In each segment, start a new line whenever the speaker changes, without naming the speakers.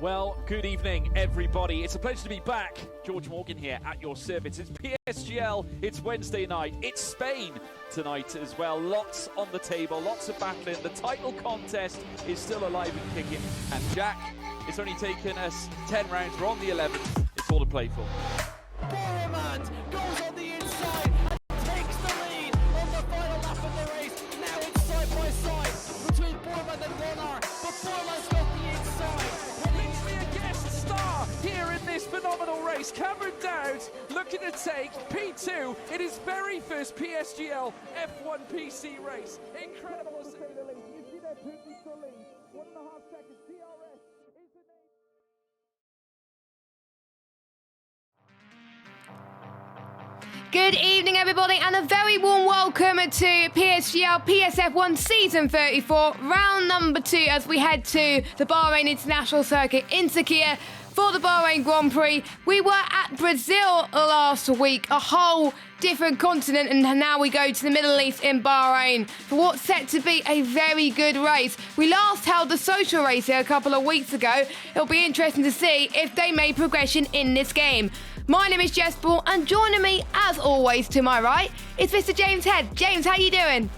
Well, good evening, everybody. It's a pleasure to be back. George Morgan here at your service. It's PSGL, it's Wednesday night, it's Spain tonight as well. Lots on the table, lots of battling. The title contest is still alive and kicking. And Jack, it's only taken us 10 rounds. We're on the 11th. It's all to play for.
Boromant goes on the inside and takes the lead on the final lap of the race. Now it's side by side between Boromant and Warner, but Boromant's got the inside.
Here in this phenomenal race, Cameron Dowd looking to take P2 in his very first PSGL F1 PC race. Incredible to say the least. You see that Putin to lead. 1.5 seconds. DRS is the name.
Good evening, everybody, and a very warm welcome to PSGL PSF1 Season 34, round number 2, as we head to the Bahrain International Circuit in Turkey for the Bahrain Grand Prix. We were at Brazil last week, a whole different continent, and now we go to the Middle East in Bahrain for what's set to be a very good race. We last held the social race here a couple of weeks ago. It'll be interesting to see if they made progression in this game. My name is Jess Ball, and joining me, as always, to my right, is Mr. James Head. James, how you doing?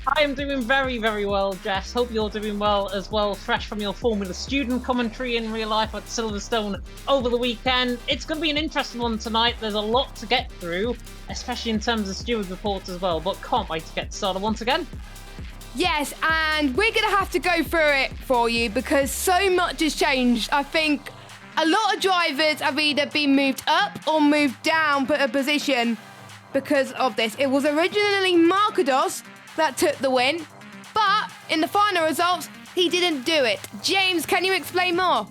I am doing very, very well, Jess. Hope you're doing well as well, fresh from your Formula student commentary in real life at Silverstone over the weekend. It's going to be an interesting one tonight. There's a lot to get through, especially in terms of steward reports as well, but can't wait to get started once again.
Yes, and we're going to have to go through it for you because so much has changed. I think a lot of drivers have either been moved up or moved down a position because of this. It was originally Markados that took the win, but in the final results, he didn't do it. James, can you explain more?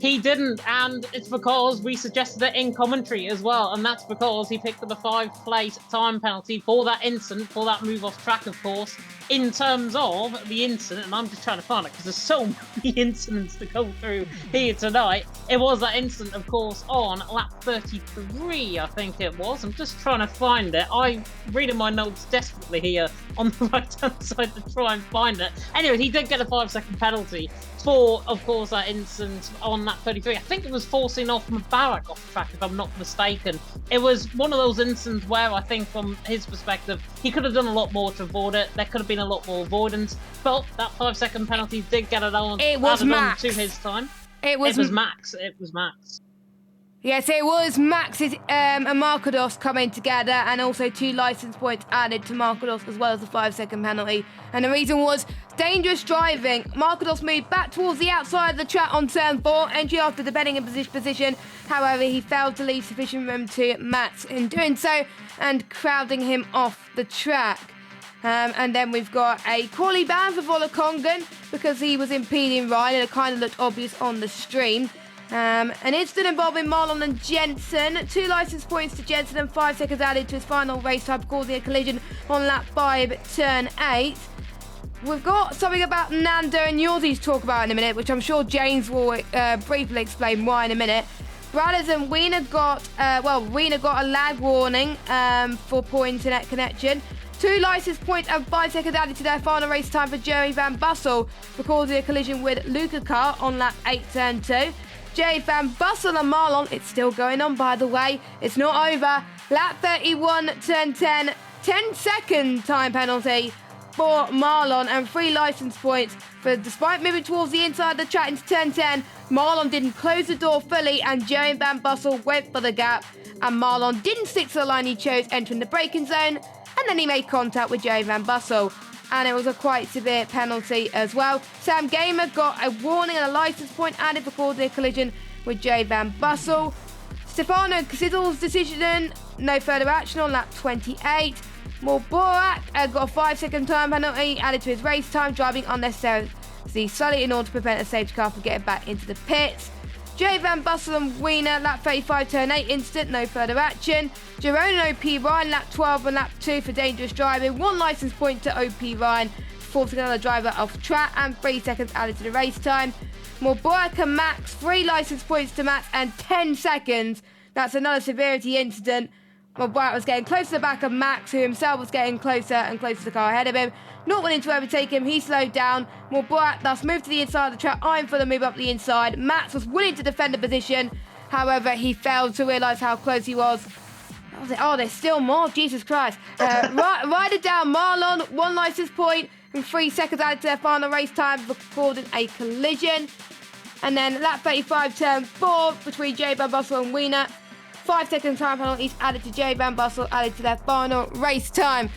He didn't, and it's because we suggested it in commentary as well, and that's because he picked up a 5-place time penalty for that incident, for that move off track, of course. In terms of the incident, and I'm just trying to find it because there's so many incidents to go through here tonight. It was that incident, of course, on lap 33, I think it was. I'm just trying to find it. I'm reading my notes desperately here on the right-hand side to try and find it. Anyway, he did get a 5-second penalty for, of course, that incident on lap 33. I think it was forcing off Mubarak off track, if I'm not mistaken. It was one of those incidents where I think, from his perspective, he could have done a lot more to avoid it. There could have been a lot more avoidance, but that 5-second penalty did get it on.
It was Max.
To his time.
It was
Max. It was Max.
Yes, it was Max's and Markados coming together, and also 2 licence points added to Markados as well as the 5-second penalty. And the reason was dangerous driving. Markados moved back towards the outside of the track on turn 4, entry after defending in position. However, he failed to leave sufficient room to Max in doing so and crowding him off the track. And then we've got a quali ban for Volakongan because he was impeding Ryan, and it kind of looked obvious on the stream. An incident involving Marlon and Jensen. 2 licence points to Jensen and 5 seconds added to his final race time, causing a collision on lap 5, turn 8. We've got something about Nando and Yorzi to talk about in a minute, which I'm sure James will briefly explain why in a minute. Brothers and Wiener got a lag warning for poor internet connection. 2 licence points and 5 seconds added to their final race time for Jerry Van Bussel for causing a collision with Luca Car on lap 8, turn 2. Jerry Van Bussel and Marlon, it's still going on by the way, it's not over. Lap 31, turn 10, 10-second time penalty for Marlon and 3 licence points for, despite moving towards the inside of the track into turn 10, Marlon didn't close the door fully and Jerry Van Bussel went for the gap, and Marlon didn't stick to the line he chose entering the braking zone, and then he made contact with Jerry Van Bussel, and it was a quite severe penalty as well. Sam Gamer got a warning and a licence point added for causing a collision with Jerry Van Bussel. Stefano Casil's decision, no further action on lap 28. Borak got a 5-second time penalty added to his race time, driving unnecessarily slowly in order to prevent a safety car from getting back into the pits. Jerry Van Bussel and Wiener, lap 35, turn 8 incident, no further action. Jerome and OP Ryan, lap 12 and lap 2 for dangerous driving. 1 licence point to OP Ryan, forcing another driver off track, and 3 seconds added to the race time. Borak and Max, 3 licence points to Max and 10 seconds. That's another severity incident Mubarak was getting close to the back of Max, who himself was getting closer and closer to the car ahead of him. Not wanting to overtake him, he slowed down. Mubarak thus moved to the inside of the track, eyeing for the move up the inside. Max was willing to defend the position. However, he failed to realise how close he was. Oh, there's still more. Jesus Christ. Rider down Marlon, 1 licence point, and 3 seconds added to their final race time, recording a collision. And then lap 35, turn 4 between J-Ban, Bustle and Wiener. 5 second time penalties added to J-Ban, Bustle, added to their final race time.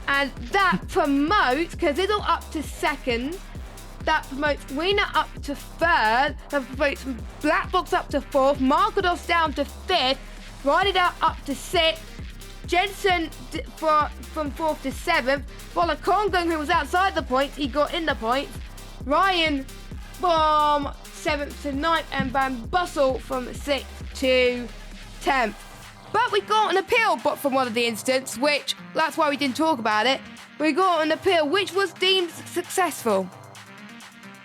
And that promotes Kaziddle up to 2nd. That promotes Wiener up to 3rd. That promotes Black Box up to 4th. Markados down to 5th. Rider up to 6th. Jensen from 4th to 7th. While Kongung, who was outside the points, he got in the points. Ryan from 7th to 9th, and Van Bustle from 6th to 10th. But we got an appeal from one of the incidents, which, that's why we didn't talk about it. We got an appeal which was deemed successful.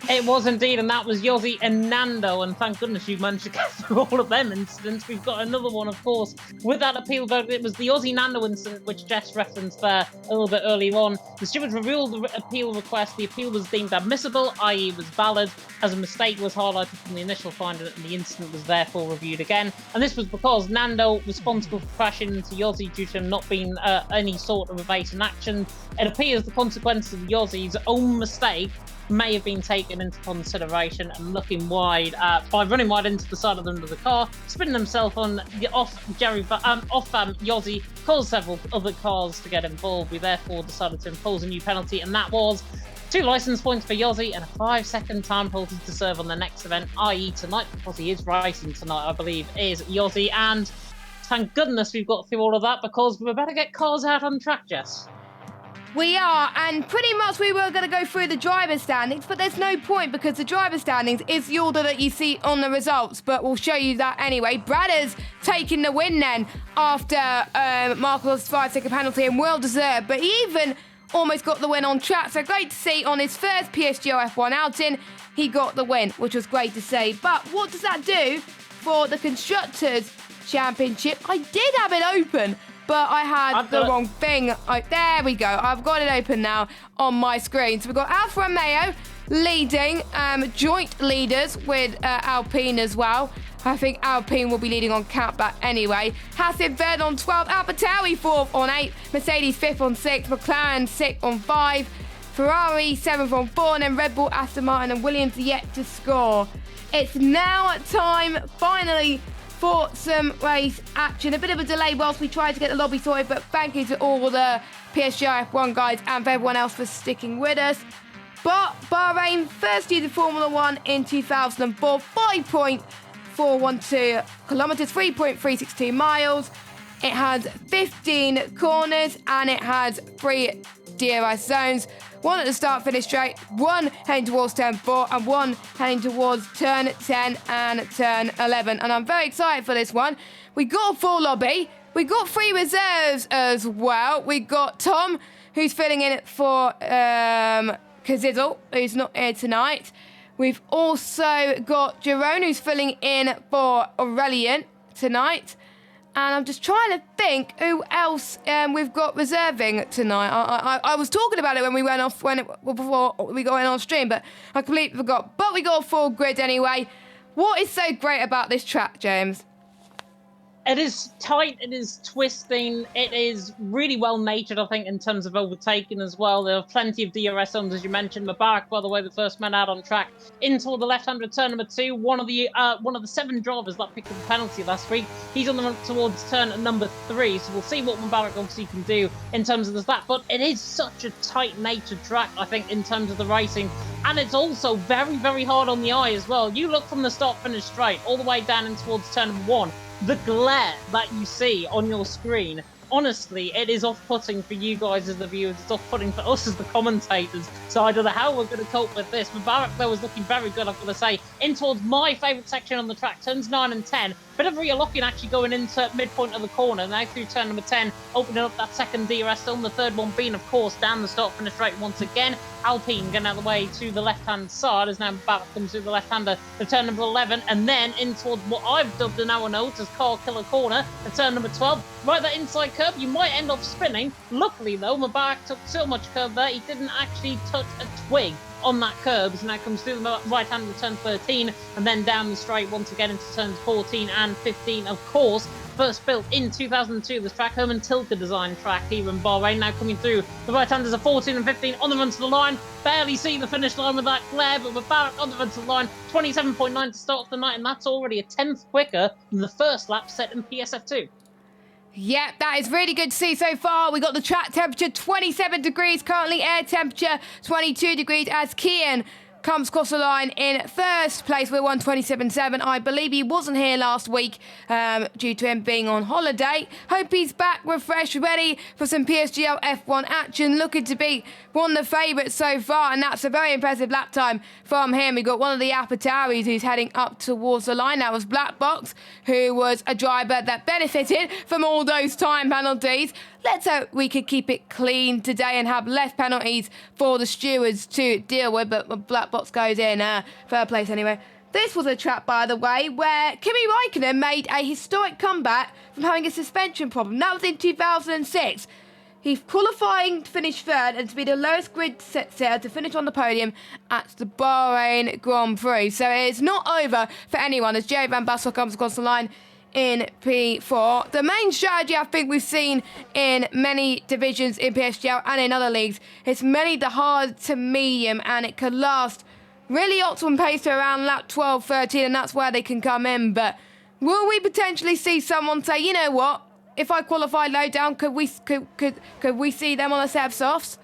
It was indeed, and that was Yossi and Nando, and thank goodness you managed to get through all of them incidents. We've got another one, of course, with that appeal vote. It was the Yossi-Nando incident, which Jess referenced there a little bit earlier on. The stewards revealed the appeal request. The appeal was deemed admissible, i.e. was valid, as a mistake was highlighted from the initial finding, and the incident was therefore reviewed again. And this was because Nando, responsible for crashing into Yossi due to him not being any sort of evasive action, it appears the consequences of Yossi's own mistake may have been taken into consideration, and looking wide by running wide into the side of the car, spinning himself on the off Yossi, caused several other cars to get involved. We therefore decided to impose a new penalty, and that was 2 licence points for Yossi and a 5-second time penalty to serve on the next event, i.e. tonight, because he is racing tonight, I believe, is Yossi. And thank goodness we've got through all of that, because we're about to get cars out on track, Jess.
We are, and pretty much we were going to go through the driver standings, but there's no point because the driver standings is the order that you see on the results, but we'll show you that anyway. Bradder's taking the win then after Marco's 5-second penalty, and well deserved, but he even almost got the win on track, so great to see on his first PSGL F1 outing, he got the win, which was great to see. But what does that do for the Constructors' Championship? I did have it open, but I had the wrong thing. There we go. I've got it open now on my screen. So we've got Alfa Romeo leading, joint leaders with Alpine as well. I think Alpine will be leading on countback anyway. Hassan third on 12, AlphaTauri 4th on 8, Mercedes 5th on 6, McLaren 6th on 5, Ferrari 7th on 4, and then Red Bull, Aston Martin and Williams yet to score. It's now time, finally, for some race action. A bit of a delay whilst we tried to get the lobby sorted, but thank you to all the PSGL F1 guys and for everyone else for sticking with us. But Bahrain, first year to Formula 1 in 2004, 5.412 kilometres, 3.362 miles. It has 15 corners and it has 3 DRS zones. 1 at the start, finish straight, 1 heading towards turn 4, and 1 heading towards turn 10 and turn 11. And I'm very excited for this one. We got a full lobby. We got 3 reserves as well. We got Tom, who's filling in for Kaziddle, who's not here tonight. We've also got Jerome, who's filling in for Aurelian tonight. And I'm just trying to think who else we've got reserving tonight. I was talking about it when we went off, before we got in on stream, but I completely forgot. But we got a full grid anyway. What is so great about this track, James?
It is tight, it is twisting, it is really well-natured, I think, in terms of overtaking as well. There are plenty of DRS zones, as you mentioned. Mubarak, by the way, the first man out on track into the left-hand turn number 2. One of the 7 drivers that picked up a penalty last week. He's on the run towards turn number 3, so we'll see what Mubarak obviously can do in terms of that. But it is such a tight-natured track, I think, in terms of the racing. And it's also very, very hard on the eye as well. You look from the start-finish straight, all the way down in towards turn number 1. The glare that you see on your screen, honestly, it is off-putting for you guys as the viewers. It's off-putting for us as the commentators. So I don't know how we're going to cope with this. Mubarak, though, was looking very good, I've got to say, in towards my favourite section on the track, turns 9 and 10. Bit of rear locking actually going into midpoint of the corner. Now through turn number 10, opening up that second DRS zone. The third one being, of course, down the start finish straight once again. Alpine getting out of the way to the left-hand side as now Babbitt comes through the left-hander to turn number 11, and then in towards what I've dubbed an hour note as car killer corner at turn number 12. Right, that inside curve, you might end up spinning. Luckily, though, Mubarak took so much curve there, he didn't actually touch a twig on that curb, so now comes through the right hand of turn 13 and then down the straight once again into turns 14 and 15. Of course, first built in 2002, this track, Herman Tilke design track here in Bahrain. Now coming through the right handers of 14 and 15 on the run to the line. Barely see the finish line with that glare, but Mubarak on the run to the line. 27.9 to start off the night, and that's already a 10th quicker than the first lap set in PSF2.
Yep, that is really good to see so far. We got the track temperature 27 degrees, currently air temperature 22 degrees as Kian comes across the line in first place with 127.7. I believe he wasn't here last week due to him being on holiday. Hope he's back, refreshed, ready for some PSGL F1 action. Looking to be one of the favourites so far, and that's a very impressive lap time from him. We got one of the Apataris who's heading up towards the line. That was Black Box, who was a driver that benefited from all those time penalties. Let's hope we could keep it clean today and have less penalties for the stewards to deal with, but Black Box goes in third place anyway. This was a track, by the way, where Kimi Räikkönen made a historic comeback from having a suspension problem. That was in 2006. He's qualifying to finish third and to be the lowest grid setter to finish on the podium at the Bahrain Grand Prix. So it's not over for anyone as Jerry Van Bassel comes across the line in P4. The main strategy I think we've seen in many divisions in PSGL and in other leagues is mainly the hard to medium, and it could last really optimum pace to around lap 12, 13, and that's where they can come in. But will we potentially see someone say, you know what, if I qualify low down, could we see them on a set of softs?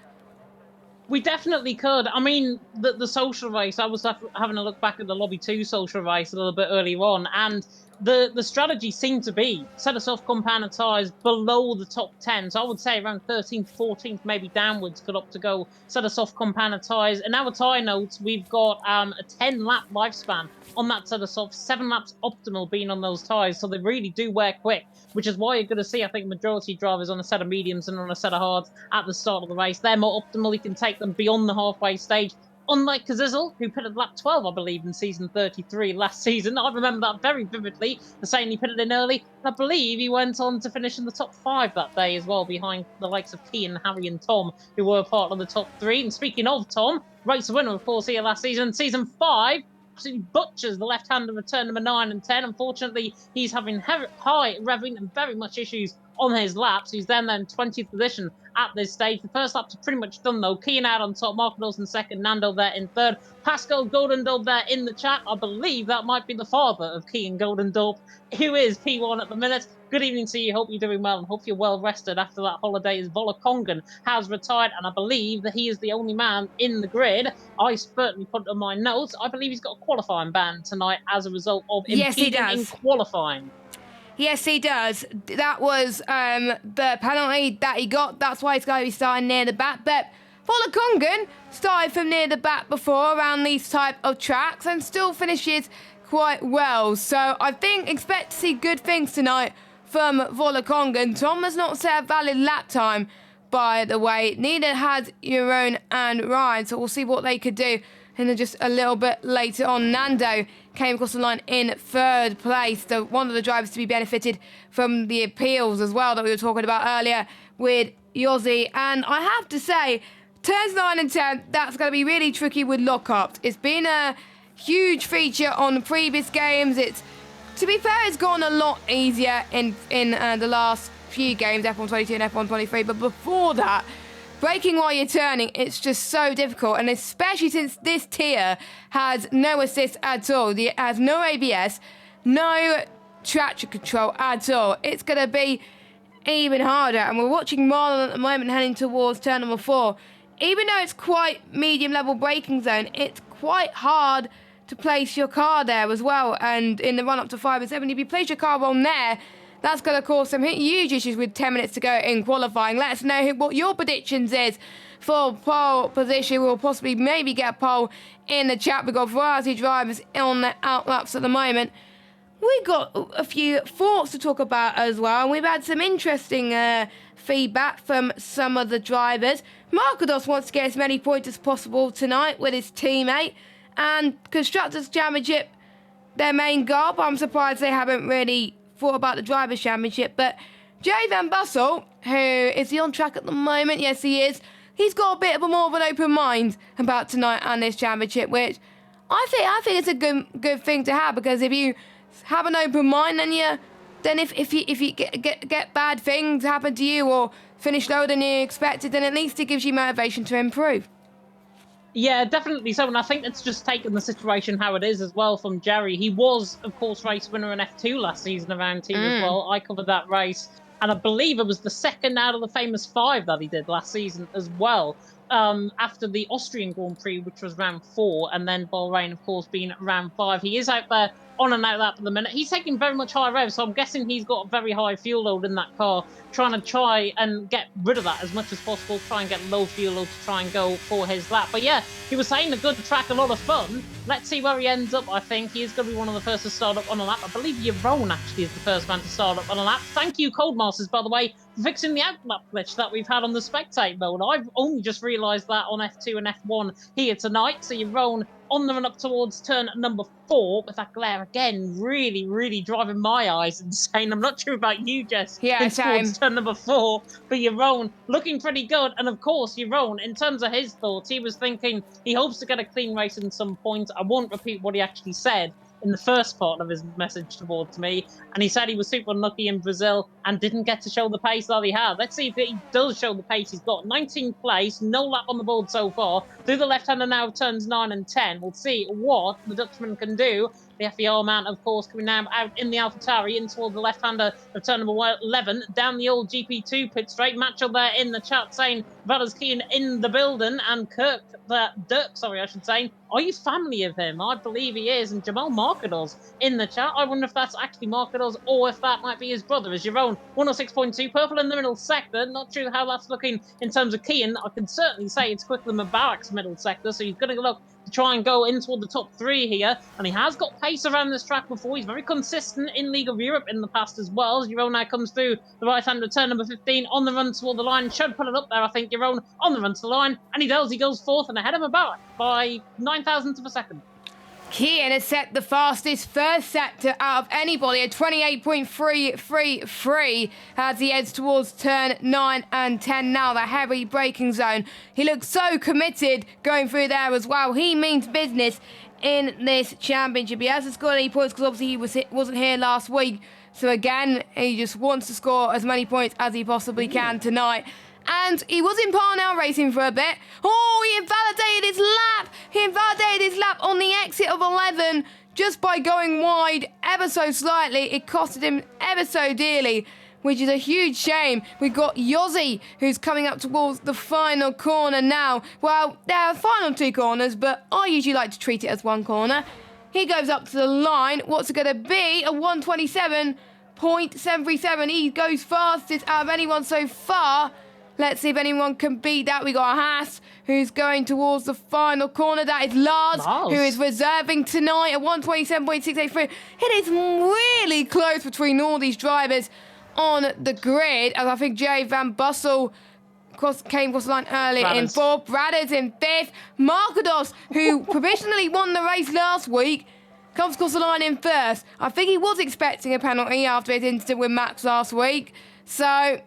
We definitely could. I mean, the social race, I was having a look back at the Lobby 2 social race a little bit earlier on, and the strategy seemed to be set of soft compound tyres below the top 10. So I would say around 13th, 14th, maybe downwards could up to go set of soft compound tyres. In our tyre notes, we've got a 10-lap lifespan on that set of soft, 7 laps optimal being on those tyres. So they really do wear quick, which is why you're going to see, I think, majority drivers on a set of mediums and on a set of hards at the start of the race. They're more optimal. You can take them beyond the halfway stage. Unlike Kazizel, who pitted lap 12, I believe, in season 33 last season. I remember that very vividly, the saying he pitted in early. And I believe he went on to finish in the top 5 that day as well, behind the likes of Kean, Harry and Tom, who were part of the top 3. And speaking of Tom, race winner, of course, here last season. Season 5, absolutely butchers the left-hander of turn number 9 and 10. Unfortunately, he's having high revving and very much issues on his laps. He's then in 20th position at this stage. The first laps are pretty much done, though. Kean out on top, Mark Dawson second, Nando there in third. Pascal Goldendorp there in the chat. I believe that might be the father of Kean Goldendorp, who is P1 at the minute. Good evening to you. Hope you're doing well and hope you're well rested after that holiday, as Vola Kongen has retired, and I believe that he is the only man in the grid. I certainly put on my notes, I believe he's got a qualifying ban tonight as a result of impeding in qualifying.
Yes, he does. That was the penalty that he got. That's why he's going to be starting near the back. But Vola Kongen started from near the back before around these type of tracks and still finishes quite well. So I think expect to see good things tonight from Vola Kongen. Tom has not set a valid lap time, by the way. Neither has Jeroen and Ryan. So we'll see what they could do. And then just a little bit later on, Nando came across the line in third place. One of the drivers to be benefited from the appeals as well that we were talking about earlier with Yossi. And I have to say, turns 9 and 10, that's going to be really tricky with lockups. It's been a huge feature on previous games. To be fair, it's gone a lot easier in the last few games, F1 22 and F1 23. But before that, braking while you're turning, it's just so difficult, and especially since this tier has no assist at all. It has no ABS, no traction control at all. It's going to be even harder, and we're watching Marlon at the moment heading towards turn number 4. Even though it's quite medium-level braking zone, it's quite hard to place your car there as well, and in the run-up to 5 and 7, if you place your car on there, that's going to cause some huge issues with 10 minutes to go in qualifying. Let us know what your predictions is for pole position. We'll possibly maybe get a pole in the chat. We've got variety drivers on the outlaps at the moment. we got a few thoughts to talk about as well, and we've had some interesting feedback from some of the drivers. Markados wants to get as many points as possible tonight with his teammate, and Constructors' Championship, their main goal, but I'm surprised they haven't really thought about the Drivers' Championship. But Jay Van Bussel, who is he on track at the moment? Yes, he is. He's got a bit of more of an open mind about tonight and this championship, which I think it's a good thing to have, because if you have an open mind, then if you get bad things happen to you or finish lower than you expected, then at least it gives you motivation to improve.
Yeah, definitely so, and I think it's just taken the situation how it is as well from Jerry. He was, of course, race winner in F2 last season around team as well. I covered that race, and I believe it was the second out of the famous 5 that he did last season as well. After the Austrian Grand Prix, which was round 4, and then Bahrain, of course, being round 5. He is out there on and out that for the minute. He's taking very much high revs, so I'm guessing he's got a very high fuel load in that car, try and get rid of that as much as possible, try and get low fuel load to try and go for his lap. But yeah, he was saying a good track, a lot of fun. Let's see where he ends up. I think he is going to be one of the first to start up on a lap. I believe Yaron actually is the first man to start up on a lap. Thank you, Codemasters, by the way, for fixing the outlap glitch that we've had on the spectate mode. I've only just realised that on F2 and F1 here tonight. So Yaron on the run up towards turn number 4 with that glare again, really driving my eyes insane. I'm not sure about you, Jess.
Yeah,
towards turn number 4, but Yaron looking pretty good. And of course, Yaron, in terms of his thoughts, he was thinking he hopes to get a clean race in some points. I won't repeat what he actually said in the first part of his message towards me, and he said he was super unlucky in Brazil and didn't get to show the pace that he had. Let's see if he does show the pace he's got. 19th place, no lap on the board so far. Through the left-hander now, turns 9 and 10. We'll see what the Dutchman can do. The FER man, of course, coming now out in the AlphaTauri in toward the left-hander of turn number 11, down the old GP2 pit straight. Matchel there in the chat saying, Vadas Keen in the building, and Dirk, I should say, are you family of him? I believe he is, and Jamal Markados in the chat. I wonder if that's actually Markados or if that might be his brother. As your own 106.2, purple in the middle sector. Not sure how that's looking in terms of Kean. I can certainly say it's quicker than Mubarak's middle sector, so he's going to look to try and go in toward the top 3 here, and he has got pace around this track before. He's very consistent in League of Europe in the past as well. As Yaron now comes through the right-hand of turn number 15 on the run toward the line. Should put it up there, I think. Yaron on the run to the line, and he does. He goes 4th and ahead of Mubarak by 9,000ths of a second.
Kian has set the fastest first sector out of anybody at 28.333 as he heads towards turn 9 and 10 now, the heavy braking zone. He looks so committed going through there as well. He means business in this championship. He hasn't scored any points because obviously he wasn't here last week. So again, he just wants to score as many points as he possibly can tonight. And he was in Parnell racing for a bit. Oh, he invalidated his lap. He invalidated his lap on the exit of 11 just by going wide ever so slightly. It costed him ever so dearly, which is a huge shame. We've got Yossi, who's coming up towards the final corner now. Well, there are final 2 corners, but I usually like to treat it as 1 corner. He goes up to the line. What's it going to be? A 127.737. He goes fastest out of anyone so far. Let's see if anyone can beat that. We got a Haas who's going towards the final corner. That is Lars, who is reserving tonight at 127.683. It is really close between all these drivers on the grid. As I think Jay Van Bussel came across the line earlier in 4th. Bradders in 5th. Markados, who provisionally won the race last week, comes across the line in 1st. I think he was expecting a penalty after his incident with Max last week. So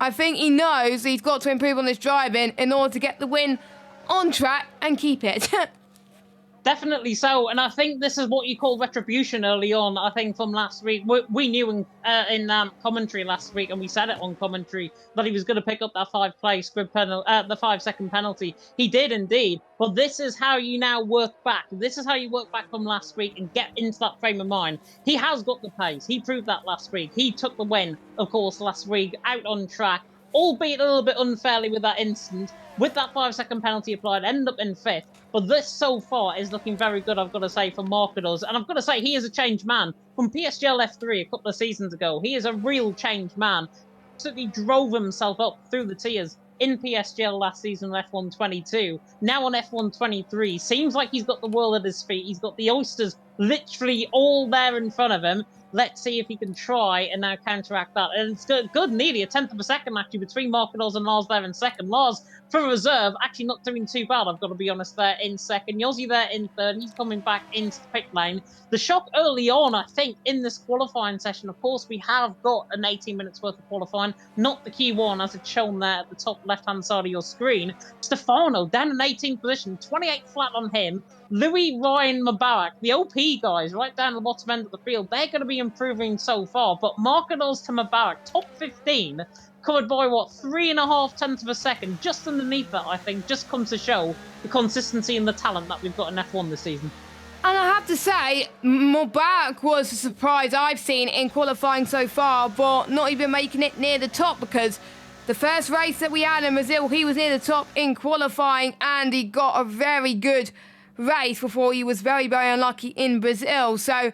I think he knows he's got to improve on his driving in order to get the win on track and keep it.
Definitely so, and I think this is what you call retribution early on. I think from last week, we knew in commentary last week, and we said it on commentary, that he was going to pick up that 5-place grid penalty, the 5-second penalty. He did indeed, but this is how you now work back. This is how you work back from last week and get into that frame of mind. He has got the pace. He proved that last week. He took the win, of course, last week, out on track, albeit a little bit unfairly with that incident. With that 5-second penalty applied, ended up in 5th. But this so far is looking very good, I've got to say, for Markados. And I've got to say, he is a changed man. From PSGL F3 a couple of seasons ago, he is a real changed man. Absolutely drove himself up through the tiers in PSGL last season on F1 22, now on F1 23. Seems like he's got the world at his feet. He's got the oysters literally all there in front of him. Let's see if he can try and now counteract that. And it's good, nearly a tenth of a second actually between Marquinhos and Lars there in second. Lars, for reserve, actually not doing too bad, I've got to be honest, there in second. Yossi there in third. He's coming back into the pit lane. The shock early on, I think, in this qualifying session, of course, we have got an 18 minutes worth of qualifying, not the Q1 as it's shown there at the top left-hand side of your screen. Stefano down in 18th position, 28 flat on him. Louis, Ryan, Mubarak, the OP guys right down the bottom end of the field, they're going to be improving so far. But Marquinhos to Mubarak, top 15, covered by, what, 3.5 tenths of a second. Just underneath that, I think, just comes to show the consistency and the talent that we've got in F1 this season.
And I have to say, Mubarak was a surprise I've seen in qualifying so far, but not even making it near the top, because the first race that we had in Brazil, he was near the top in qualifying and he got a very good race before he was very, very unlucky in Brazil. So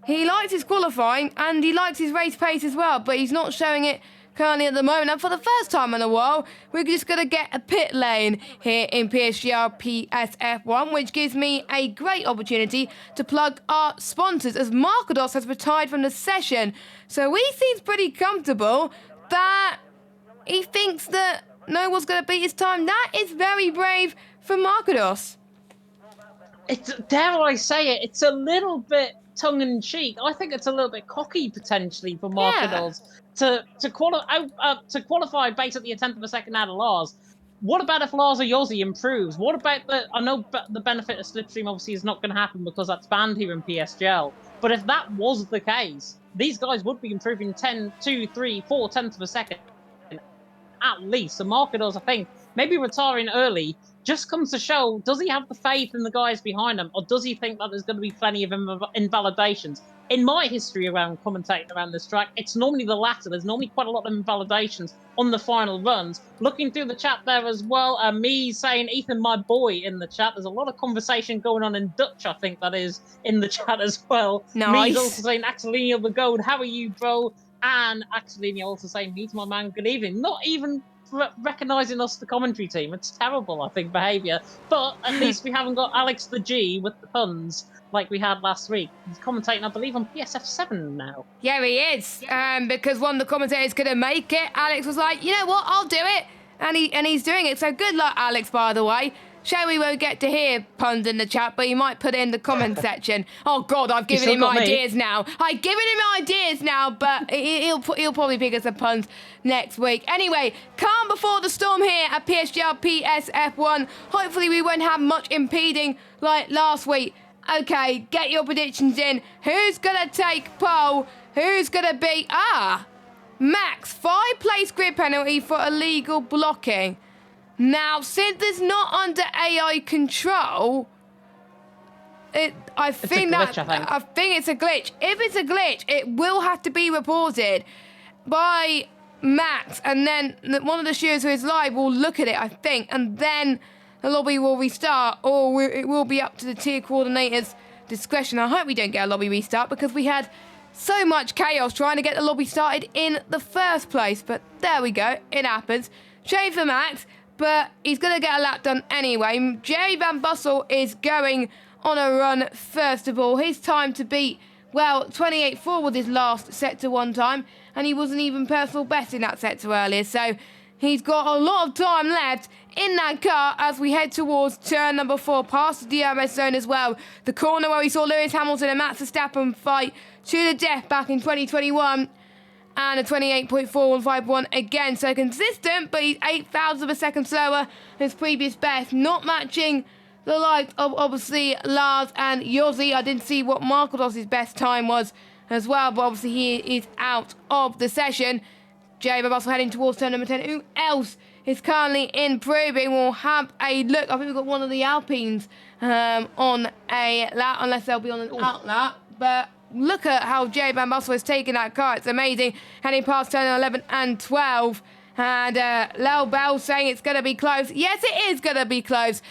he likes his qualifying and he likes his race pace as well, but he's not showing it currently at the moment. And for the first time in a while, we're just going to get a pit lane here in PSGL PSF1, which gives me a great opportunity to plug our sponsors, as Marquinhos has retired from the session. So he seems pretty comfortable that he thinks that no one's going to beat his time. That is very brave for Marquinhos.
It's, dare I say it, it's a little bit tongue-in-cheek. I think it's a little bit cocky, potentially, for Marquinhos to qualify basically a tenth of a second out of Lars. What about if Lars or Yossi improves? What about I know the benefit of slipstream obviously is not going to happen because that's banned here in PSGL. But if that was the case, these guys would be improving 10, 2, 3, 4 tenths of a second at least. So Marquinhos, I think, maybe retiring early just comes to show, does he have the faith in the guys behind him, or does he think that there's going to be plenty of invalidations? In my history around commentating around this track, it's normally the latter. There's normally quite a lot of invalidations on the final runs. Looking through the chat there as well, me saying, Ethan, my boy, in the chat. There's a lot of conversation going on in Dutch, I think that is, in the chat as well.
Nice.
Me's also saying, Axelinho the Gold, how are you, bro? And Axelinho also saying, me's my man, good evening. Not even recognising us, the commentary team. It's terrible, I think, behaviour. But at least we haven't got Alex the G with the puns like we had last week. He's commentating, I believe, on PSF7 now.
Yeah, he is. Because one of the commentators couldn't make it. Alex was like, you know what, I'll do it. And he's doing it. So good luck, Alex, by the way. Sherry won't get to hear puns in the chat, but he might put it in the comment section. Oh, God, I've given him ideas now. I've given him ideas now, but he'll probably pick us some puns next week. Anyway, calm before the storm here at PSGL PSF1. Hopefully we won't have much impeding like last week. Okay, get your predictions in. Who's going to take pole? Who's going to be... Max, 5-place grid penalty for illegal blocking. Now, since it's not under AI control, I think it's a glitch. If it's a glitch, it will have to be reported by Max, and then one of the stewards who is live will look at it, I think, and then the lobby will restart, or it will be up to the tier coordinator's discretion. I hope we don't get a lobby restart, because we had so much chaos trying to get the lobby started in the first place. But there we go, it happens. Shame for Max, but he's going to get a lap done anyway. Jerry Van Bussel is going on a run first of all. His time to beat, well, 28.4 was his last sector one time, and he wasn't even personal best in that sector earlier. So he's got a lot of time left in that car as we head towards turn number 4, past the DRS zone as well. The corner where we saw Lewis Hamilton and Max Verstappen fight to the death back in 2021. And a 28.4151 again. So consistent, but he's 0.08 of a second slower than his previous best. Not matching the likes of, obviously, Lars and Yossi. I didn't see what Marquinhos' best time was as well, but obviously he is out of the session. Jay Russell heading towards turn number 10. Who else is currently improving? We'll have a look. I think we've got one of the Alpines on a lap, unless they'll be on an out lap. But look at how Jay Van Bussel is taking that car. It's amazing. Heading past turn 11 and 12. And Lel Bell saying it's going to be close. Yes, it is going to be close.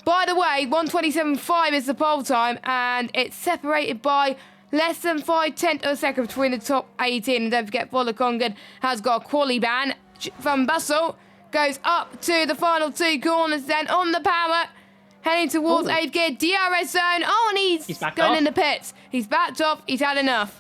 By the way, 1:27.5 is the pole time, and it's separated by less than 0.5 of a second between the top 18. And don't forget, Volakongan has got a quali ban. Van Bussel goes up to the final 2 corners then on the power. Heading towards 8th gear, DRS zone. Oh, and he's going in the pits. He's backed off. He's had enough.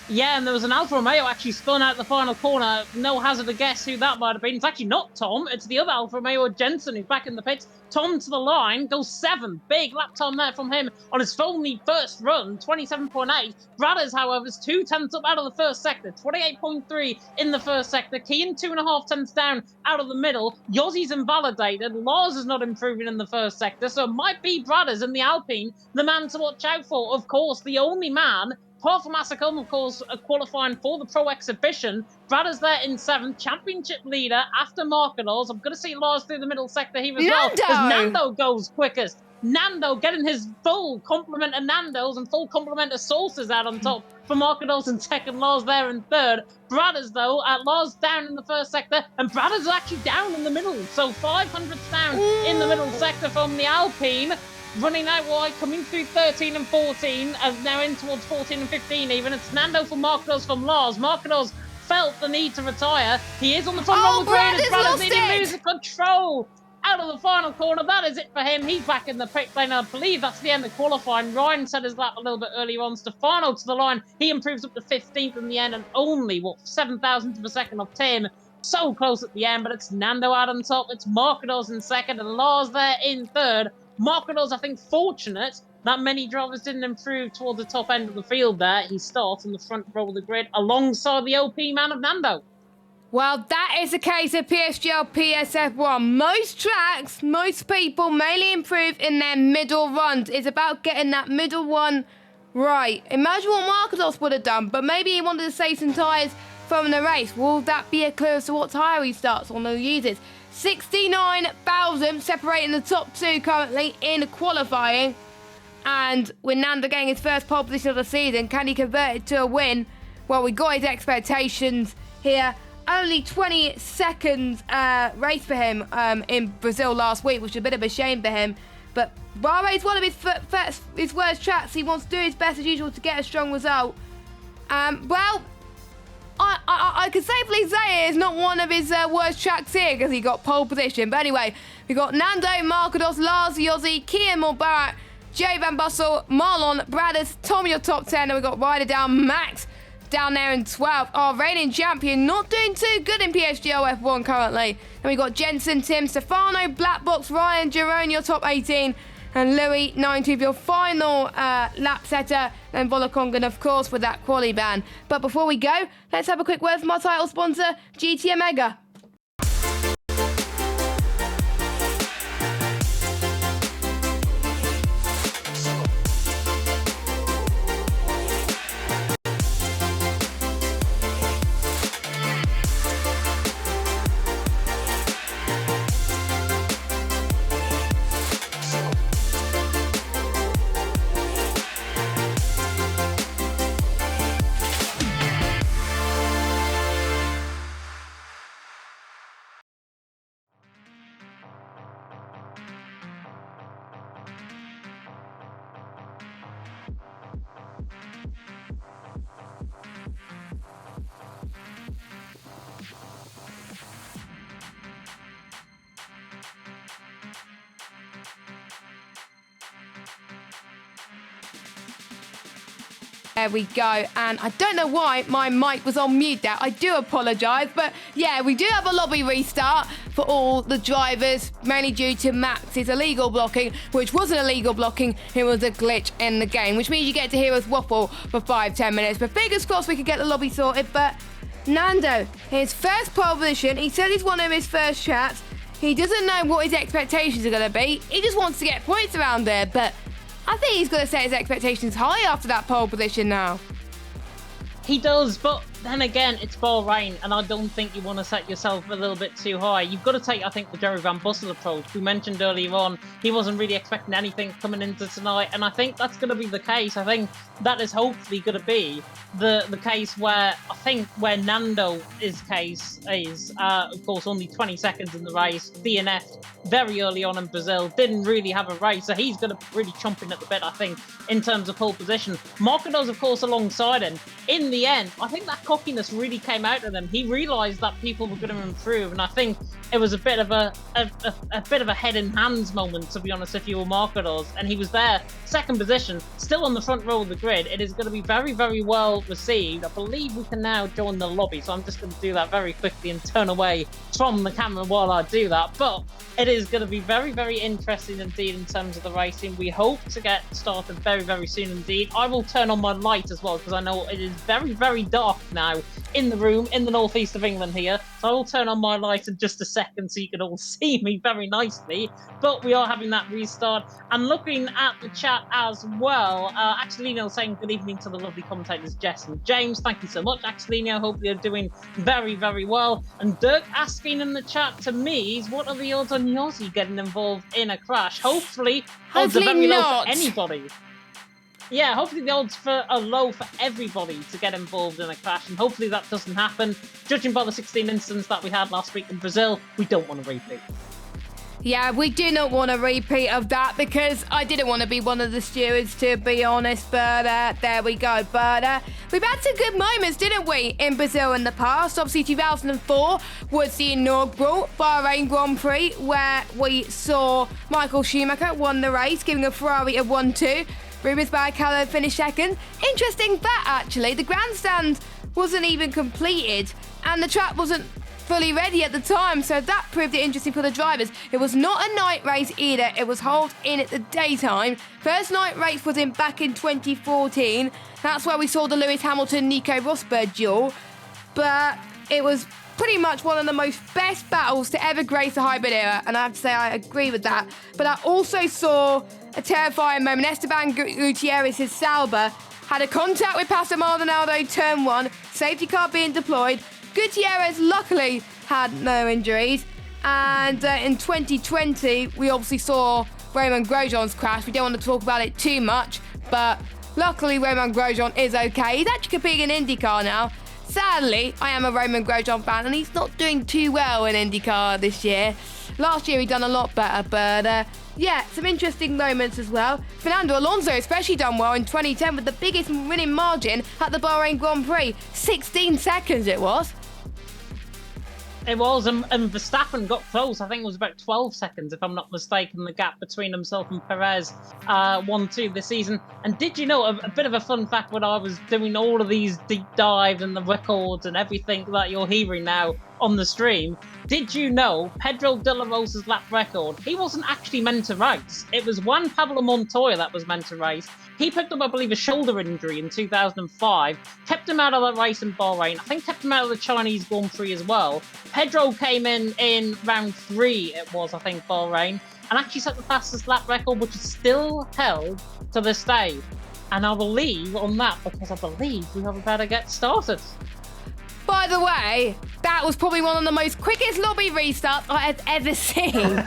Yeah, and there was an Alfa Romeo actually spun out the final corner. No hazard to guess who that might have been. It's actually not Tom. It's the other Alfa Romeo, Jensen, who's back in the pits. Tom to the line, goes 7th. Big lap time there from him on his only first run, 27.8. Bradders, however, is 2 tenths up out of the first sector, 28.3 in the first sector. Kean 2.5 tenths down out of the middle. Yossi's invalidated. Lars is not improving in the first sector, so it might be Bradders in the Alpine, the man to watch out for. Of course, the only man, apart from Asacom, of course, qualifying for the Pro Exhibition. Bradders there in 7th, championship leader after Marcados. I'm going to see Lars through the middle sector here as well, as Nando goes quickest. Nando getting his full complement of Nandos and full complement of Sauces out on top for Marcados in 2nd, Lars there in 3rd. Bradders, though, Lars down in the first sector, and Bradders is actually down in the middle. So 500ths down in the middle sector from the Alpine. Running out wide, coming through 13 and 14, and now in towards 14 and 15 even. It's Nando from Marcados from Lars. Marcados felt the need to retire. He is on the front row of the grid. Bradders needing to lose the control out of the final corner. That is it for him. He's back in the pit lane. I believe that's the end of qualifying. Ryan set his lap a little bit earlier on. Stefano to the line. He improves up to 15th in the end and only, 7,000th of a second off Tim. So close at the end, but it's Nando out on top. It's Marcados in 2nd and Lars there in 3rd. Marcados, I think, fortunate that many drivers didn't improve toward the top end of the field there. He starts on the front row of the grid alongside the OP man of Nando.
Well, that is the case of PSGL PSF1. Most tracks, most people mainly improve in their middle runs. It's about getting that middle one right. Imagine what Marcados would have done, but maybe he wanted to save some tyres from the race. Will that be a clue as to what tyre he starts on or uses? 69,000 separating the top 2 currently in qualifying. And with Nando getting his first pole position of the season, can he convert it to a win? Well, we got his expectations here. Only 20 seconds race for him in Brazil last week, which is a bit of a shame for him. But Bahrain is one of his worst tracks. He wants to do his best as usual to get a strong result. I can safely say it's not one of his worst tracks here because he got pole position. But anyway, we got Nando, Marcados, Lars, Yossi, Kian Morbarak, Jay Van Bussel, Marlon, Bradders, Tom your top 10, and we got Ryder down, Max down there in 12th. Our reigning champion not doing too good in PSGL F1 currently. And we got Jensen, Tim, Stefano, Black Box, Ryan, Jerome your top 18. And Louis, 19th, your final lap setter. And Volakongan, of course, with that quali ban. But before we go, let's have a quick word from our title sponsor, GT Omega. There we go, and I don't know why my mic was on mute there. I do apologise, but yeah, we do have a lobby restart for all the drivers, mainly due to Max's illegal blocking, which wasn't illegal blocking, it was a glitch in the game, which means you get to hear us waffle for 5-10 minutes. But fingers crossed we could get the lobby sorted. But Nando, his first pole position, he said he's one of his first tracks. He doesn't know what his expectations are going to be. He just wants to get points around there, but I think he's going to set his expectations high after that pole position now.
He does, but then again, it's Bahrain, and I don't think you want to set yourself a little bit too high. You've got to take, I think, the Jerry Van Bussel approach. We mentioned earlier on, he wasn't really expecting anything coming into tonight, and I think that's going to be the case. I think that is hopefully going to be the case where, I think, where Nando's case is, of course, only 20 seconds in the race, DNF very early on in Brazil, didn't really have a race, so he's going to be really chomping at the bit, I think, in terms of pole position. Marcados, of course, alongside him. In the end, I think that cockiness really came out of him. He realised that people were going to improve, and I think it was a bit of a bit of a head in hands moment, to be honest, if you were Marcos, and he was there, second position, still on the front row of the grid. It is going to be very, very well received. I believe we can now join the lobby, so I'm just going to do that very quickly and turn away from the camera while I do that. But it is going to be very, very interesting indeed in terms of the racing. We hope to get started very, very soon indeed. I will turn on my light as well, because I know it is very, very dark now in the room in the northeast of England here. So I will turn on my light in just a second so you can all see me very nicely. But we are having that restart. And looking at the chat as well, Axelino saying good evening to the lovely commentators Jess and James. Thank you so much, Axelino. Hope you're doing very, very well. And Dirk asking in the chat to me, what are the odds on Yossi getting involved in a crash? Hopefully odds are very low for anybody. Yeah, hopefully the odds are low for everybody to get involved in a crash, and hopefully that doesn't happen. Judging by the 16 incidents that we had last week in Brazil, we don't want a repeat.
Yeah, we do not want a repeat of that, because I didn't want to be one of the stewards, to be honest, but there we go. But we've had some good moments, didn't we, in Brazil in the past? Obviously, 2004 was the inaugural Bahrain Grand Prix, where we saw Michael Schumacher won the race, giving a Ferrari a 1-2. Rubens Barrichello finished second. Interesting fact, actually, the grandstand wasn't even completed, and the track wasn't fully ready at the time, so that proved it interesting for the drivers. It was not a night race either, it was held in at the daytime. First night race was back in 2014. That's where we saw the Lewis Hamilton-Nico Rosberg duel, but it was pretty much one of the best battles to ever grace the hybrid era, and I have to say I agree with that. But I also saw a terrifying moment. Esteban Gutierrez's Sauber had a contact with Pastor Maldonado turn 1, safety car being deployed. Gutierrez luckily had no injuries, and in 2020 we obviously saw Romain Grosjean's crash. We don't want to talk about it too much, but luckily Romain Grosjean is okay. He's actually competing in IndyCar now. Sadly, I am a Romain Grosjean fan, and he's not doing too well in IndyCar this year. Last year he done a lot better, but yeah, some interesting moments as well. Fernando Alonso especially done well in 2010 with the biggest winning margin at the Bahrain Grand Prix. 16 seconds it was.
It was, and Verstappen got close. I think it was about 12 seconds, if I'm not mistaken, the gap between himself and Perez 1-2 this season. And did you know, a bit of a fun fact, when I was doing all of these deep dives and the records and everything that you're hearing now on the stream, did you know Pedro de la Rosa's lap record, he wasn't actually meant to race. It was Juan Pablo Montoya that was meant to race. He picked up, I believe, a shoulder injury in 2005, kept him out of that race in Bahrain, I think kept him out of the Chinese Grand Prix as well. Pedro came in round 3, it was, I think, Bahrain, and actually set the fastest lap record, which is still held to this day. And I believe on that, because I believe we are about to get started.
By the way, that was probably one of the most quickest lobby restarts I have ever seen.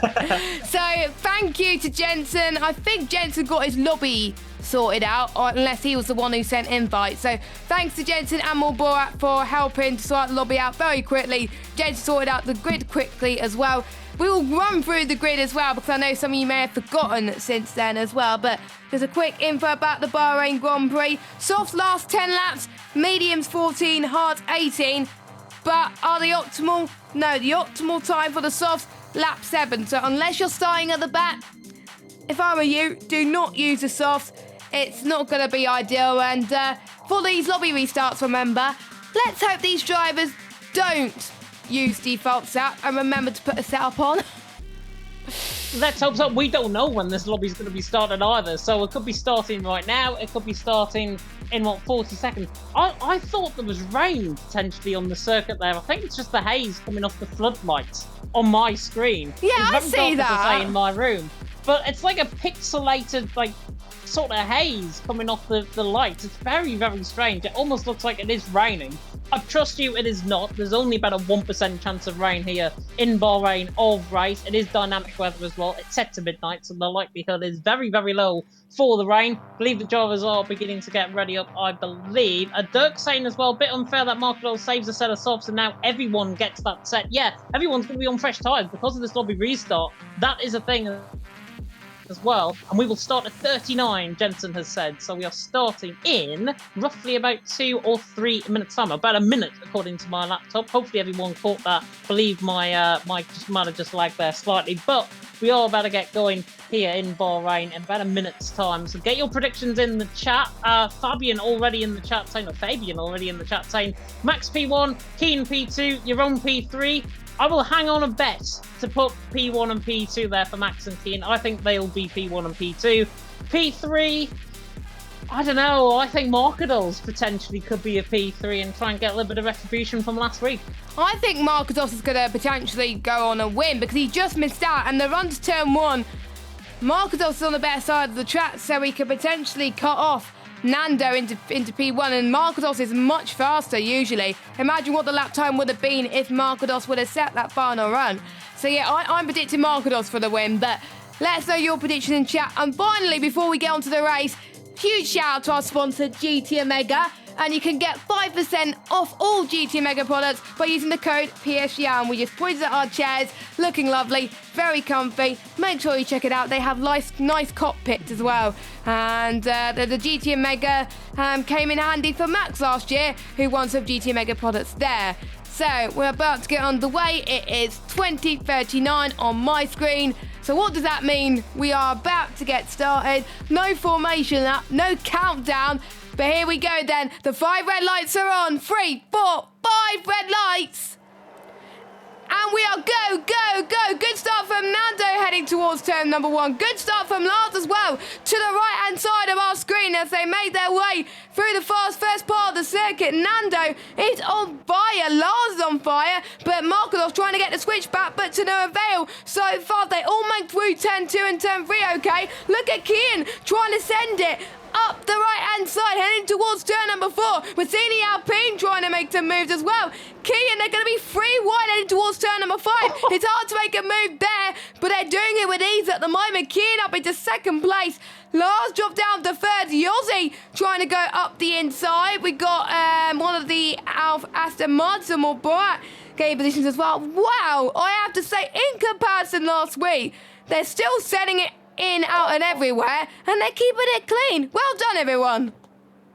So thank you to Jensen. I think Jensen got his lobby sorted out, or unless he was the one who sent invites. So thanks to Jensen and Borat for helping to sort the lobby out very quickly. Jensen sorted out the grid quickly as well. We will run through the grid as well, because I know some of you may have forgotten since then as well. But there's a quick info about the Bahrain Grand Prix. Softs last 10 laps, mediums 14, hards 18. But are they optimal? No, the optimal time for the softs, lap 7. So unless you're starting at the back, if I were you, do not use the softs. It's not going to be ideal. And for these lobby restarts, remember, let's hope these drivers don't use default setup, and remember to put a setup on.
Let's hope so. We don't know when this lobby's going to be started either, so it could be starting right now, it could be starting in, 40 seconds. I thought there was rain potentially on the circuit there. I think it's just the haze coming off the floodlights on my screen.
Yeah, I
it's
see that.
to say in my room. But it's like a pixelated, sort of haze coming off the lights. It's very, very strange. It almost looks like it is raining. I trust you, it is not. There's only about a 1% chance of rain here in Bahrain of race. It is dynamic weather as well. It's set to midnight, so the likelihood is very, very low for the rain. I believe the drivers are beginning to get ready up, I believe. Dirk saying as well, a bit unfair that Marco saves a set of softs and now everyone gets that set. Yeah, everyone's going to be on fresh tyres because of this lobby restart. That is a thing as well. And we will start at 39, Jensen has said. So we are starting in roughly about 2 or 3 minutes time. About a minute, according to my laptop. Hopefully everyone caught that. I believe my mic might have just lagged there slightly. But we are about to get going here in Bahrain in about a minute's time. So get your predictions in the chat. Fabian already in the chat saying, Max P1, Keen P2, your own P3. I will hang on a bet to put P1 and P2 there for Max and Keen. I think they'll be P1 and P2. P3, I don't know. I think Markados potentially could be a P3 and try and get a little bit of retribution from last week.
I think Markados is going to potentially go on a win because he just missed out. And the run to turn 1, Markados is on the better side of the track, so he could potentially cut off Nando into P1, and Markados is much faster usually. Imagine what the lap time would have been if Markados would have set that final run. So yeah, I'm predicting Markados for the win, but let us know your prediction in chat. And finally, before we get on to the race, huge shout out to our sponsor GT Omega, and you can get 5% off all GT Omega products by using the code PSGL. And we just pointed at our chairs, looking lovely, very comfy. Make sure you check it out. They have nice cockpits as well. And the GT Omega came in handy for Max last year, who won some GT Omega products there. So we're about to get underway. It is 20:39 on my screen. So what does that mean? We are about to get started. No formation up, no countdown. But here we go then. The 5 red lights are on. 3, 4, 5 red lights. And we are go, go, go. Good start from Nando heading towards turn number 1. Good start from Lars as well. To the right-hand side of our screen as they made their way through the first part of the circuit. Nando is on fire. Lars is on fire. But Markados trying to get the switch back, but to no avail. So far, they all make through turn 2 and turn 3, okay? Look at Kian trying to send it up the right-hand side, heading towards turn number 4. We're seeing the Alpine trying to make some moves as well. Kian, they're going to be 3 wide heading towards turn number 5. It's hard to make a move there, but they're doing it with ease at the moment. Kian up into 2nd place. Lars dropped down to 3rd. Yossi trying to go up the inside. We got one of the Aston Martin or Borat game positions as well. Wow, I have to say, in comparison last week, they're still setting it in, out and everywhere, and they're keeping it clean. Well done, everyone.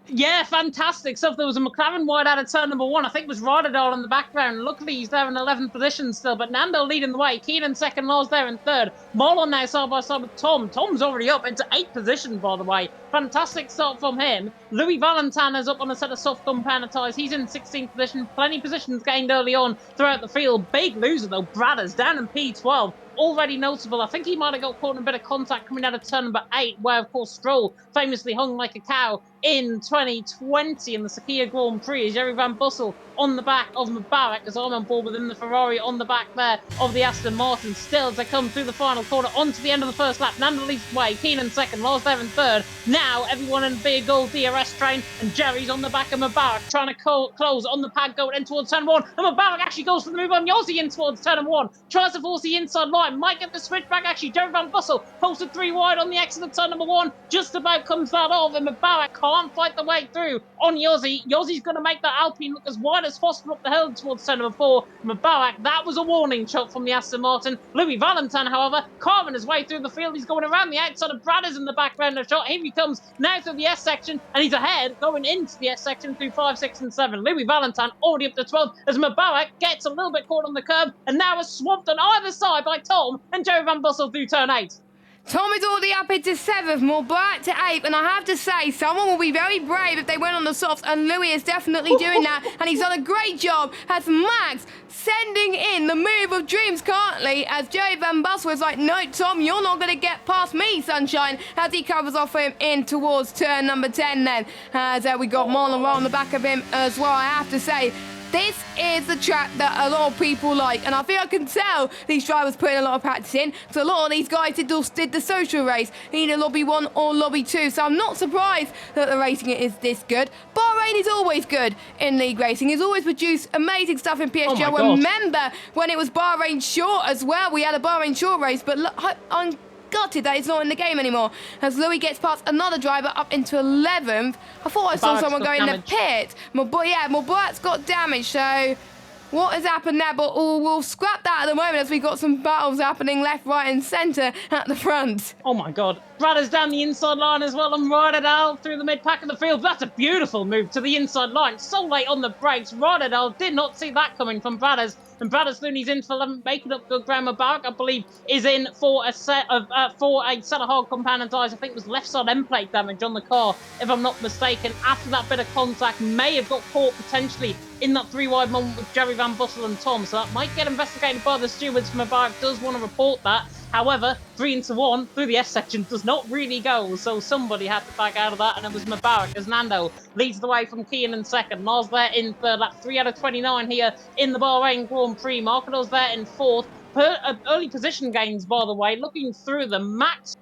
Yeah, fantastic stuff. There was a McLaren wide out of turn number 1. I think it was Rodadal in the background. Luckily, he's there in 11th position still, but Nando leading the way. Keenan 2nd, Lars there in 3rd. Marlon now side by side with Tom. Tom's already up into 8th position, by the way. Fantastic start from him. Louis Valentin is up on a set of soft compound tyres. He's in 16th position. Plenty of positions gained early on throughout the field. Big loser, though. Bradders down in P12. Already noticeable. I think he might have got caught in a bit of contact coming out of turn number 8, where, of course, Stroll famously hung like a cow in 2020 in the Sakhir Grand Prix. Jerry Van Bussel on the back of Mubarak as I'm on board within the Ferrari on the back there of the Aston Martin. Still, as they come through the final corner onto the end of the first lap, Nando leads the way, Keenan 2nd, Lars there in 3rd. Now, everyone in the big gold DRS train, and Jerry's on the back of Mubarak, trying to close on the pad going in towards turn 1. And Mubarak actually goes for the move on Yossi in towards turn 1. Tries to force the inside line, might get the switch back. Actually, Jerry Van Bussel posted 3 wide on the exit of turn number 1. Just about comes that off, and Mubarak can't fight the way through on Yossi. Yossi's going to make that Alpine look as wide as possible up the hill towards turn number 4. Mubarak, that was a warning shot from the Aston Martin. Louis Valentin, however, carving his way through the field. He's going around the outside of Bradders in the background of shot. Here he comes now through the S section, and he's ahead going into the S section through 5, 6, and 7. Louis Valentin already up to 12 as Mubarak gets a little bit caught on the curb and now is swamped on either side by Tom and Jerry Van Bussel through turn 8.
Tom is already up into 7th, Mubarak to 8th, and I have to say, someone will be very brave if they went on the softs, and Louis is definitely doing that, and he's done a great job as Max sending in the move of dreams currently, as Jerry Van Bussel is like, no, Tom, you're not going to get past me, sunshine, as he covers off him in towards turn number 10 then, as we got Marlon right on the back of him as well. I have to say, this is the track that a lot of people like, and I think I can tell these drivers putting a lot of practice in, because a lot of these guys did the social race, either Lobby 1 or Lobby 2, so I'm not surprised that the racing is this good. Bahrain is always good in league racing. He's always produced amazing stuff in PSGL.
Oh,
remember when it was Bahrain Short as well? We had a Bahrain Short race, but look, I'm gutted that it's not in the game anymore, as Louis gets past another driver up into 11th. I thought I saw someone go in the pit. Mubarak's got damage, so what has happened there, but we'll scrap that at the moment as we've got some battles happening left, right and centre at the front.
Oh my god. Bradders down the inside line as well and Rodadell through the mid-pack of the field. That's a beautiful move to the inside line. So late on the brakes. Rodadell did not see that coming from Bradders. And Bradders Looney's in for 11, making up good ground. Mubarak, I believe, is in for a set of hard compound and tyres. I think it was left side end plate damage on the car, if I'm not mistaken. After that bit of contact, may have got caught potentially in that 3-wide moment with Jerry Van Bussel and Tom. So that might get investigated by the stewards. Mubarak does want to report that. However, 3-1 through the S-section does not really go, so somebody had to back out of that, and it was Mubarak as Nando leads the way from Keane in second. Lars there in third, lap 3 out of 29 here in the Bahrain Grand Prix. Marcos there in fourth. Early position gains, by the way, looking through them, Max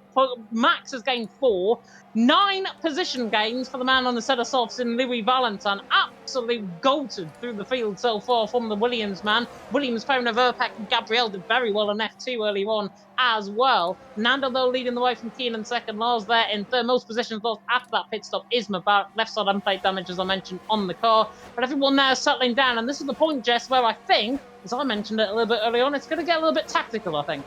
has gained 4. 9 position gains for the man on the set of softs in Louis Valentin. Absolutely goated through the field so far from the Williams man. Williams found a Verpack and Gabriel did very well on F2 early on as well. Nando, though, leading the way from Keenan second. Lars there in third. Most positions lost after that pit stop is Mubarak. Left side unplate damage, as I mentioned, on the car. But everyone now is settling down. And this is the point, Jess, where I think, as I mentioned it a little bit early on, it's going to get a little bit tactical, I think.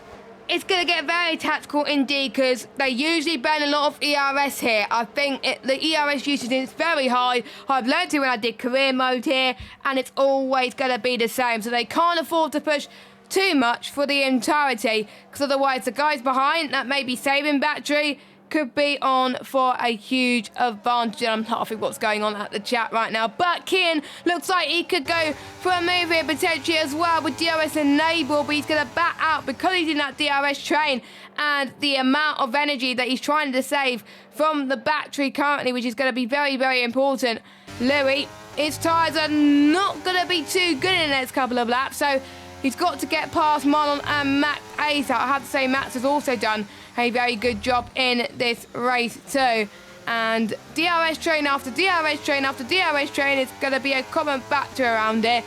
It's going to get very tactical indeed because they usually burn a lot of ERS here. I think the ERS usage is very high. I've learned it when I did career mode here, and it's always going to be the same. So they can't afford to push too much for the entirety because otherwise the guys behind that may be saving battery could be on for a huge advantage. I'm laughing what's going on at the chat right now. But Kian looks like he could go for a move here potentially as well with DRS enabled, but he's going to back out because he's in that DRS train and the amount of energy that he's trying to save from the battery currently, which is going to be very, very important. Louis, his tyres are not going to be too good in the next couple of laps, so he's got to get past Marlon and Max ASAP. I have to say Max has also done a very good job in this race too. And DRS train after DRS train after DRS train is going to be a common factor around here.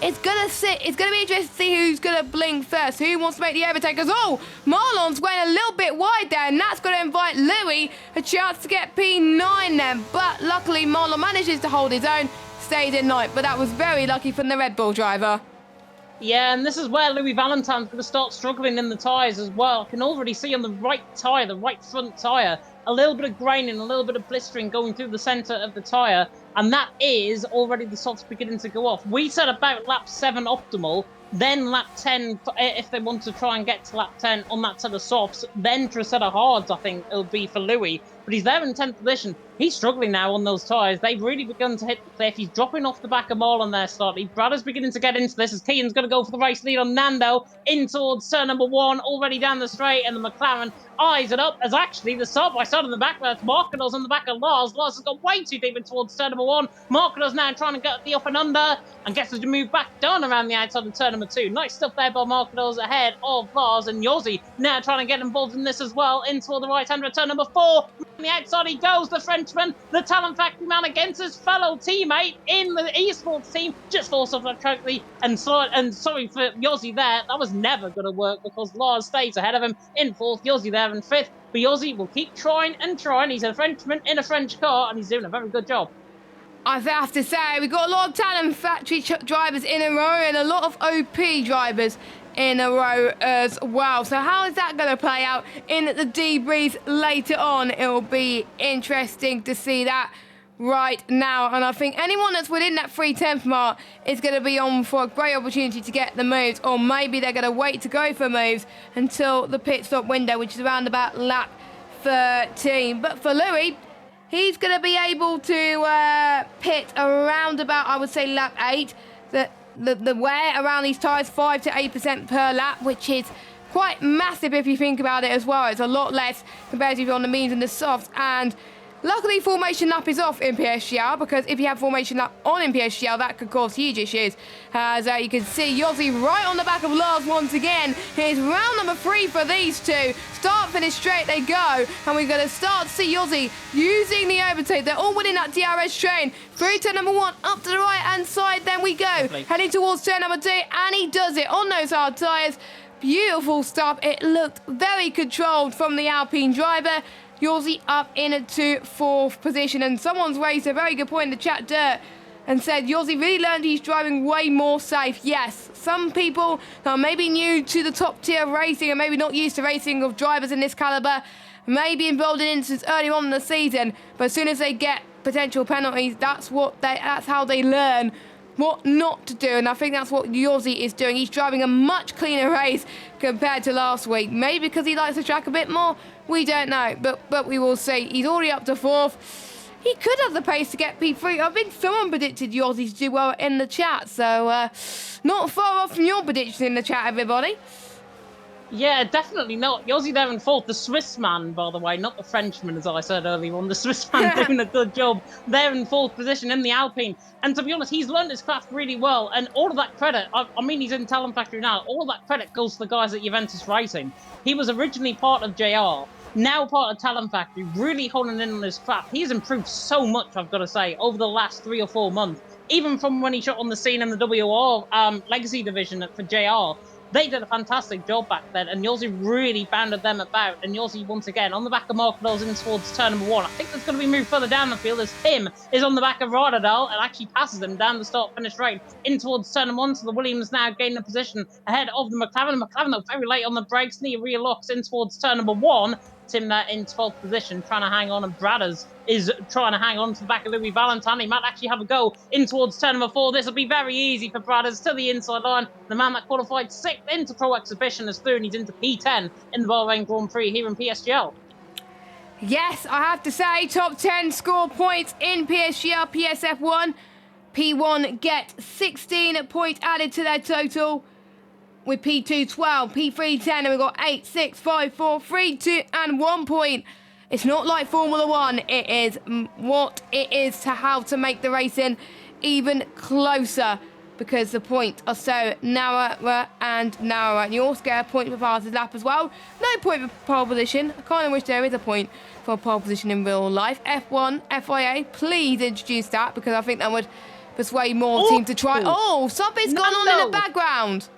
It's going to be interesting to see who's going to blink first. Who wants to make the overtake? Because, oh, Marlon's went a little bit wide there, and that's going to invite Louis a chance to get P9 then. But luckily, Marlon manages to hold his own, stays in ninth. But that was very lucky from the Red Bull driver.
Yeah, and this is where Louis Valentin's going to start struggling in the tyres as well. I can already see on the right tyre, the right front tyre, a little bit of graining, a little bit of blistering going through the centre of the tyre. And that is already the softs beginning to go off. We said about lap 7 optimal, then lap 10, if they want to try and get to lap 10 on that set of softs, then for a set of hards, I think it'll be for Louis. But he's there in 10th position. He's struggling now on those tyres. They've really begun to hit the cliff. He's dropping off the back of Marlon there slightly. Bradder's beginning to get into this as Keane's going to go for the race lead on Nando in towards turn number 1, already down the straight, and the McLaren eyes it up as actually the side-by-side on the back there. Marcos on the back of Lars. Lars has got way too deep in towards turn number 1. Marcos now trying to get the up and under and gets to move back down around the outside of turn number 2. Nice stuff there by Marcos ahead of Lars, and Yossi now trying to get involved in this as well in toward the right-hander at turn number 4. On the outside he goes, the Frenchman, the Talent Factory man against his fellow teammate in the esports team. Just falls off that correctly, and sorry for Yossi there. That was never going to work because Lars stays ahead of him in 4th, Yossi there in 5th. But Yossi will keep trying and trying. He's a Frenchman in a French car, and he's doing a very good job.
I have to say, we've got a lot of Talent Factory drivers in a row and a lot of OP drivers in a row as well. So how is that going to play out in the debrief later on? It will be interesting to see that right now. And I think anyone that's within that 3/10 mark is going to be on for a great opportunity to get the moves, or maybe they're going to wait to go for moves until the pit stop window, which is around about lap 13. But for Louis, he's going to be able to pit around about, I would say, lap 8. The wear around these tyres, 5 to 8% per lap, which is quite massive if you think about it as well. It's a lot less compared to if you're on the mediums and the softs. And luckily, formation lap is off in PSGL, because if you have formation lap on in PSGL, that could cause huge issues. As you can see, Yossi right on the back of Lars once again. Here's round number 3 for these two. Start, finish straight, they go. And we're going to start to see Yossi using the overtake. They're all winning that DRS train. Through turn number 1, up to the right-hand side, then we go. Heading towards turn number 2, and he does it on those hard tyres. Beautiful stuff. It looked very controlled from the Alpine driver. Yossi up into 4th position, and someone's raised a very good point in the chat, Dirt. and said Yossi really learned he's driving way more safe. Yes, some people that are maybe new to the top tier of racing and maybe not used to racing of drivers in this caliber may be involved in incidents early on in the season, but as soon as they get potential penalties, that's how they learn what not to do, and I think that's what Yossi is doing. He's driving a much cleaner race compared to last week. Maybe because he likes the track a bit more, we don't know, but we will see. He's already up to 4th. He could have the pace to get P3. I think someone predicted Yossi to do well in the chat, so not far off from your prediction in the chat, everybody.
Yeah, definitely not. Yossi there in 4th. The Swiss man, by the way, not the Frenchman, as I said earlier on. The Swiss man doing a good job there in 4th position in the Alpine. And to be honest, he's learned his craft really well. And all of that credit, I mean, he's in Talent Factory now. All of that credit goes to the guys at Juventus Racing. He was originally part of JR, now part of Talent Factory, really honing in on his craft. He's improved so much, I've got to say, over the last 3 or 4 months. Even from when he shot on the scene in the WR Legacy Division for JR. They did a fantastic job back then, and Yossi really bounded them about. And Yossi, once again, on the back of Marcos in towards turn number 1. I think there's going to be moved further down the field as Tim is on the back of Rotterdam and actually passes him down the start-finish straight in towards turn number 1. So the Williams now gaining a position ahead of the McLaren. McLaren, though, very late on the brakes. Near rear locks in towards turn number 1. Tim there in 12th position, trying to hang on, and Bradders is trying to hang on to the back of Louis Valentine. He might actually have a go in towards turn number 4. This will be very easy for Bradders to the inside line. The man that qualified 6th into Pro Exhibition is through, and he's into P10 in the Bahrain Grand Prix here in PSGL.
Yes, I have to say, top 10 score points in PSGL, PSF1. P1 get 16 points added to their total, with P2 12, P3 10, and we've got 8, 6, 5, 4, 3, 2, and 1 point. It's not like Formula 1. It is what it is to how to make the racing even closer, because the points are so narrower and narrower. And you also get a point for fastest lap as well. No point for pole position. I kind of wish there is a point for pole position in real life. F1, FIA, please introduce that, because I think that would persuade more teams to try. Oh, something's gone on in the background.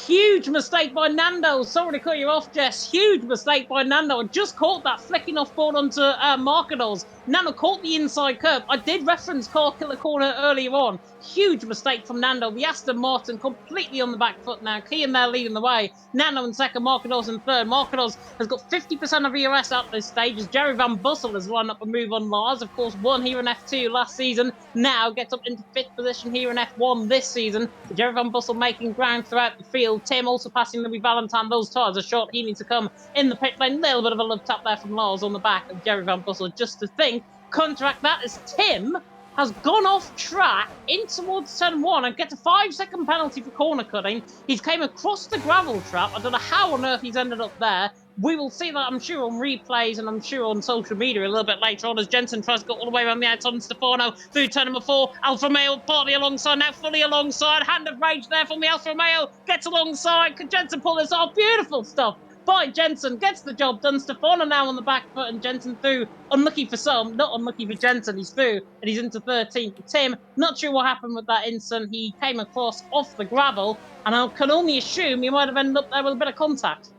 Huge mistake by Nando. Sorry to cut you off, Jess. Huge mistake by Nando. I just caught that flicking off board onto Marcados. Nando caught the inside curb. I did reference Car Killer Corner earlier on. Huge mistake from Nando. The Aston Martin completely on the back foot now. Kian there leading the way. Nando in 2nd, Marcados in 3rd. Marcados has got 50% of ERS at this stage as Jerry Van Bussel has run up a move on Lars. Of course, won here in F2 last season. Now gets up into 5th position here in F1 this season. Jerry Van Bussel making ground throughout the field. Tim also passing Louis Valentine. Those tyres are short. He needs to come in the pit lane. Little bit of a love tap there from Lars on the back of Jerry Van Bussel. Just to think, counteract that as Tim has gone off track in towards turn 1 and gets a 5-second penalty for corner cutting. He's came across the gravel trap. I don't know how on earth he's ended up there. We will see that, I'm sure, on replays and I'm sure on social media a little bit later on as Jensen tries to go all the way around the outside on Stefano through turn number 4. Alfa Romeo partly alongside, now fully alongside. Hand of rage there from the Alfa Romeo. Gets alongside. Could Jensen pull this off? Beautiful stuff by Jensen. Gets the job done. Stefano now on the back foot and Jensen through. Unlucky for some, not unlucky for Jensen. He's through and he's into 13th. Tim, not sure what happened with that instant. He came across off the gravel and I can only assume he might have ended up there with a bit of contact.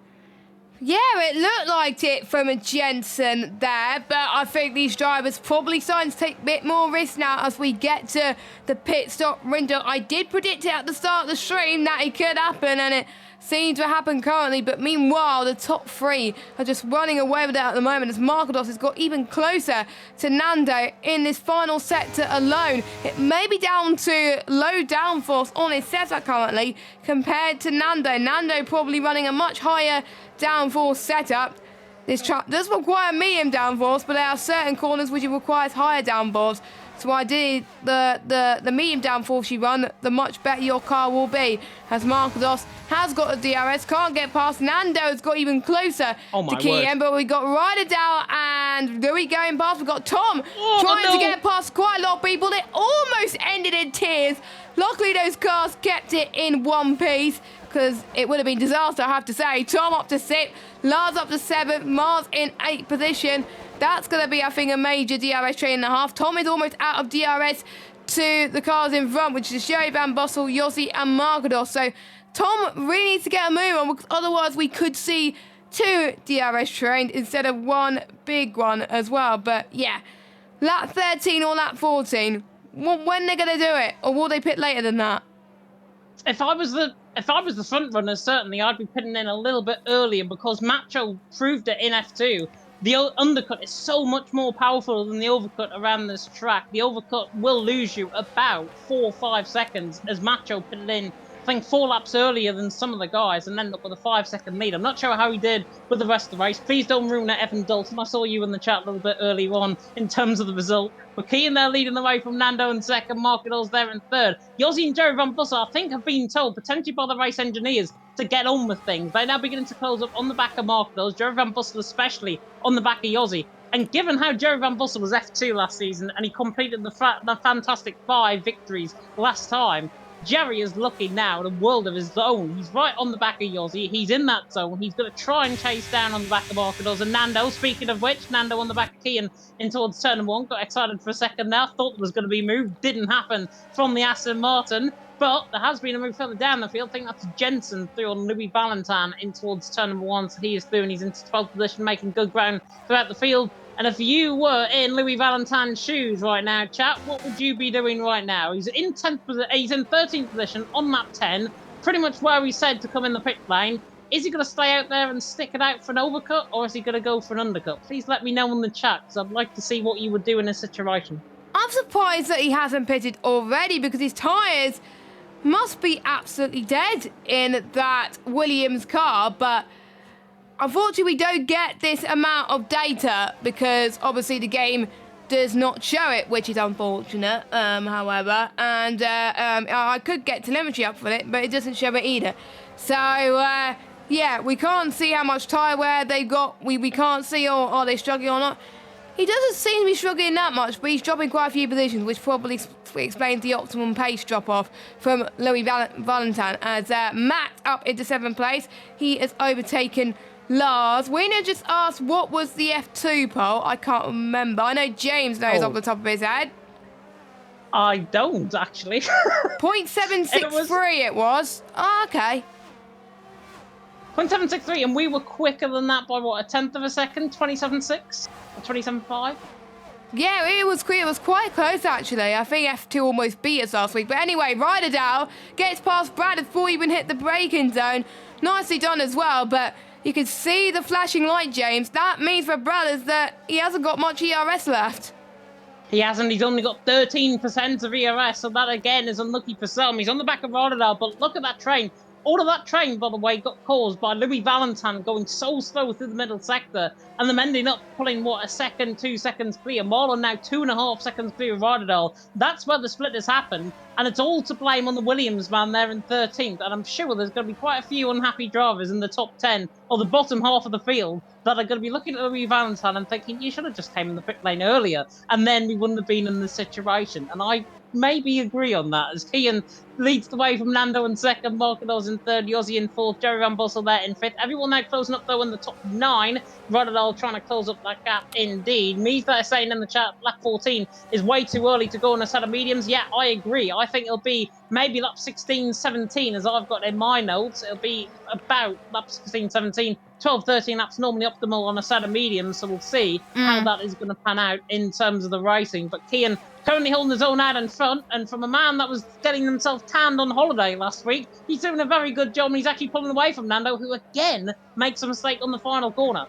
Yeah, it looked like it from a Jensen there, but I think these drivers probably starting to take a bit more risk now as we get to the pit stop window. I did predict it at the start of the stream that it could happen, and it seems to happen currently, but meanwhile, the top 3 are just running away with it at the moment as Marcados has got even closer to Nando in this final sector alone. It may be down to low downforce on his setup currently compared to Nando. Nando probably running a much higher downforce setup. This track does require medium downforce, but there are certain corners which it requires higher downforce. So ideally, the medium downforce you run, the much better your car will be. As Marcados has got a DRS, can't get past. Nando's got even closer to Kian, but we got Ryder down and Louis going past. We've got Tom trying to get past quite a lot of people. It almost ended in tears. Luckily, those cars kept it in one piece, because it would have been disaster, I have to say. Tom up to 6th, Lars up to 7th, Mars in 8th position. That's going to be, I think, a major DRS train and a half. Tom is almost out of DRS to the cars in front, which is Sherry Van Bussel, Yossi and Marcados. So Tom really needs to get a move on, because otherwise we could see 2 DRS trains instead of 1 big one as well. But yeah, lap 13 or lap 14, when they're going to do it, or will they pit later than that?
If I was the front runner, certainly I'd be pitting in a little bit earlier because Macho proved it in F2. The undercut is so much more powerful than the overcut around this track. The overcut will lose you about 4 or 5 seconds as Macho pitted in, I think 4 laps earlier than some of the guys and ended up with a 5-second lead. I'm not sure how he did with the rest of the race. Please don't ruin it, Evan Dalton. I saw you in the chat a little bit earlier on in terms of the result. But Kian there leading the way from Nando in second, Marquinhos there in third. Yossi and Jerry Van Bussel, I think, have been told, potentially by the race engineers, to get on with things. They're now beginning to close up on the back of Marquinhos, Jerry Van Bussel especially on the back of Yossi. And given how Jerry Van Bussel was F2 last season and he completed the fantastic 5 victories last time, Jerry is looking now at a world of his own. He's right on the back of Yossi. He's in that zone. He's going to try and chase down on the back of Marquinhos. And Nando, speaking of which, Nando on the back of Kian in towards turn 1. Got excited for a second there. Thought there was going to be a move. Didn't happen from the Aston Martin. But there has been a move further down the field. I think that's Jensen through on Louis Valentin in towards turn 1. So he is through and he's into 12th position, making good ground throughout the field. And if you were in Louis Valentin's shoes right now, chat, what would you be doing right now? He's in 13th position on lap 10, pretty much where he said to come in the pit lane. Is he going to stay out there and stick it out for an overcut, or is he going to go for an undercut? Please let me know in the chat, because I'd like to see what you would do in this situation.
I'm surprised that he hasn't pitted already, because his tyres must be absolutely dead in that Williams car, but unfortunately, we don't get this amount of data because obviously the game does not show it, which is unfortunate, however. And I could get telemetry up for it, but it doesn't show it either. So, yeah, we can't see how much tyre wear they've got. We can't see, or are they struggling or not. He doesn't seem to be struggling that much, but he's dropping quite a few positions, which probably explains the optimum pace drop-off from Louis Valentin. As Matt up into 7th place, he has overtaken Lars. Wiener just asked what was the F2 pole. I can't remember. I know James knows off the top of his head.
I don't, actually.
0.763 it was. Oh, okay.
0.763, and we were quicker than that by, what, a tenth of a second? 27.6? Or 27.5?
Yeah, it was quite close, actually. I think F2 almost beat us last week. But anyway, Ryderdale gets past Brad before he even hit the braking zone. Nicely done as well, but you can see the flashing light, James. That means for Brothers that he hasn't got much ERS left.
He hasn't. He's only got 13% of ERS, so that, again, is unlucky for some. He's on the back of Ryderdale, but look at that train. All of that train, by the way, got caused by Louis Valentin going so slow through the middle sector and them ending up pulling, what, a second, 2 seconds clear. Marlon now 2.5 seconds clear of Ryderdale. That's where the split has happened, and it's all to blame on the Williams man there in 13th, and I'm sure there's going to be quite a few unhappy drivers in the top 10 or the bottom half of the field that are going to be looking at Louis Valentin and thinking, you should have just came in the pit lane earlier, and then we wouldn't have been in this situation. And I maybe agree on that, as Kian leads the way from Nando in second, Marquinhos in third, Yossi in fourth, Jerry Van Bussel there in fifth. Everyone now closing up, though, in the top 9. Ryderdale trying to close up that gap indeed. Me there saying in the chat, lap 14 is way too early to go on a set of mediums. Yeah, I agree. I think it'll be maybe lap 16, 17, as I've got in my notes. It'll be about lap 16, 17, 12, 13 laps normally optimal on a set of mediums, so we'll see how that is going to pan out in terms of the racing. But Kian currently holding his own out in front, and from a man that was getting himself tanned on holiday last week, he's doing a very good job, and he's actually pulling away from Nando, who again makes a mistake on the final corner.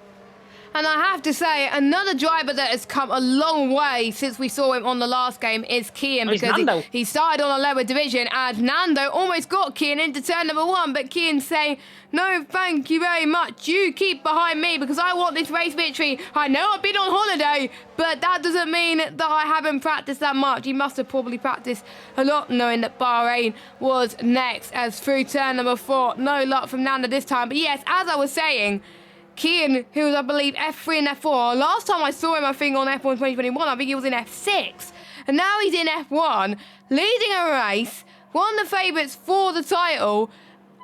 And I have to say, another driver that has come a long way since we saw him on the last game is Kian, because he started on a lower division, and Nando almost got Kian into turn number 1, but Kian's saying, no, thank you very much. You keep behind me because I want this race victory. I know I've been on holiday, but that doesn't mean that I haven't practiced that much. He must have probably practiced a lot, knowing that Bahrain was next. As through turn number 4, no luck from Nando this time. But yes, as I was saying, Kian, who was, I believe, F3 and F4. Last time I saw him, I think, on F1 2021, I think he was in F6. And now he's in F1, leading a race, one of the favourites for the title.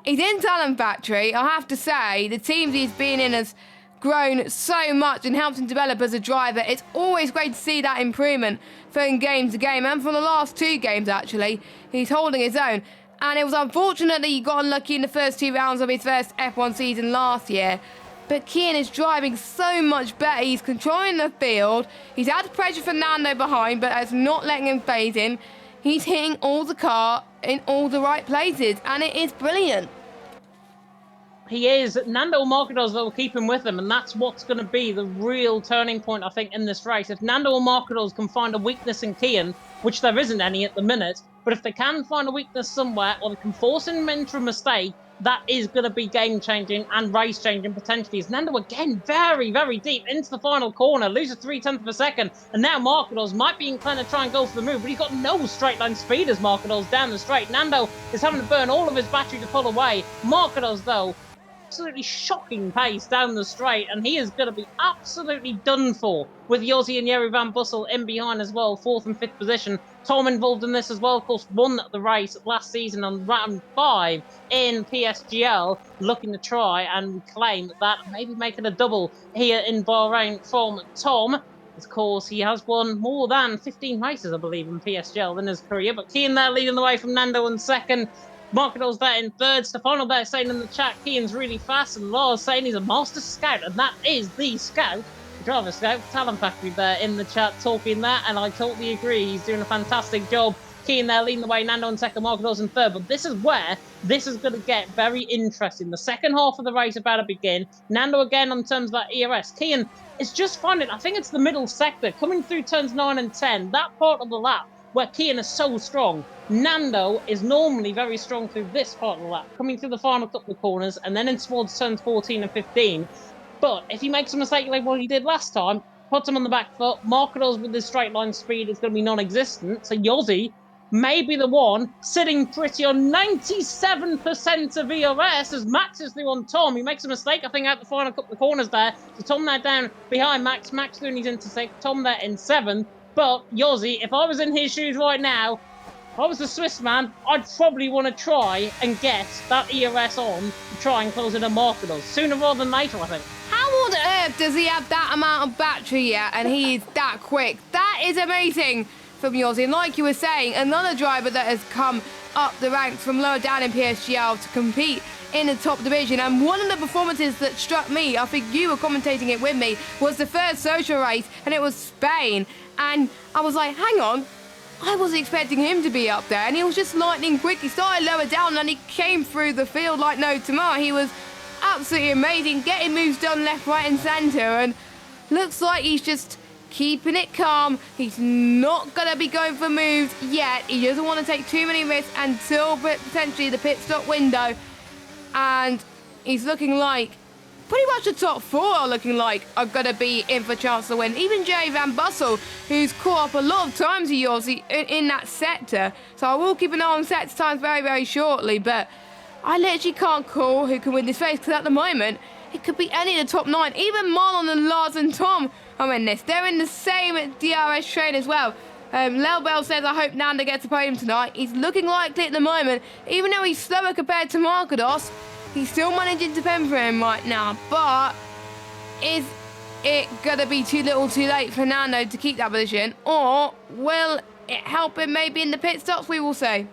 He's in Talent Factory. I have to say, the teams he's been in has grown so much and helped him develop as a driver. It's always great to see that improvement from game to game. And from the last 2 games, actually, he's holding his own. And it was unfortunate that he got unlucky in the first 2 rounds of his first F1 season last year. but Kian is driving so much better. He's controlling the field. He's had pressure for Nando behind, but that's not letting him phase in. He's hitting all the car in all the right places, and it is brilliant.
He is. Nando or Marquez, though, will keep him with him, and that's what's going to be the real turning point, I think, in this race. If Nando or Marquez can find a weakness in Kian, which there isn't any at the minute, but if they can find a weakness somewhere, or they can force him into a mistake, that is going to be game-changing and race-changing potentially. As Nando, again, very, very deep into the final corner, loses 0.3 of a second, and now Marquez might be inclined to try and go for the move, but he's got no straight-line speed as Marquez down the straight. Nando is having to burn all of his battery to pull away. Marquez, though, absolutely shocking pace down the straight, and he is going to be absolutely done for with Yossi and Jerry Van Bussel in behind as well, 4th and 5th position. Tom involved in this as well, of course, won the race last season on round 5 in PSGL, looking to try and claim that, maybe making a double here in Bahrain from Tom. Of course, he has won more than 15 races, I believe, in PSGL in his career, but Kian there leading the way from Nando in 2nd. Marquez there in 3rd. Stefano there saying in the chat, Kian's really fast, and Lars saying he's a master scout, and that is the scout. The driver scout, Talent Factory there in the chat talking that, and I totally agree. He's doing a fantastic job. Kian there leading the way, Nando in 2nd, Marquez in 3rd. But this is where this is going to get very interesting. The second half of the race about to begin. Nando again on terms of that ERS. Kian is just finding, I think it's the middle sector, coming through turns 9 and 10, that part of the lap where Kian is so strong. Nando is normally very strong through this part of the lap, coming through the final couple of corners, and then in towards turns 14 and 15. But if he makes a mistake like what he did last time, puts him on the back foot, Marquez with his straight line speed is going to be non-existent, so Yossi may be the one sitting pretty on 97% of ERS as Max is through on Tom. He makes a mistake, I think, out the final couple of corners there. So Tom there down behind Max. Max doing his into 6th. Tom there in 7th. But Yossi, if I was in his shoes right now, if I was the Swiss man, I'd probably want to try and get that ERS on to try and close in a Marquez. Sooner rather than later, I think.
How on earth does he have that amount of battery yet and he is that quick? That is amazing from Yossi. And like you were saying, another driver that has come up the ranks from lower down in PSGL to compete in the top division. And one of the performances that struck me, I think you were commentating it with me, was the first social race, and it was Spain. And I was like, hang on, I wasn't expecting him to be up there, and he was just lightning quick. He started lower down and he came through the field like no tomorrow. He was absolutely amazing, getting moves done left, right and centre, and looks like he's just keeping it calm. He's not going to be going for moves yet. He doesn't want to take too many risks until potentially the pit stop window, and he's looking like pretty much the top 4 are looking like are going to be in for a chance to win. Even Jay Van Bussel, who's caught up a lot of times to Yossi in that sector. So I will keep an eye on sector times very, very shortly. But I literally can't call who can win this race, because at the moment, it could be any of the top 9. Even Marlon and Lars and Tom are in this. They're in the same DRS train as well. Lel Bell says, I hope Nando gets a podium tonight. He's looking likely at the moment. Even though he's slower compared to Marquez, he's still managing to pen for him right now, but is it going to be too little too late for Nando to keep that position, or will it help him maybe in the pit stops, we will say?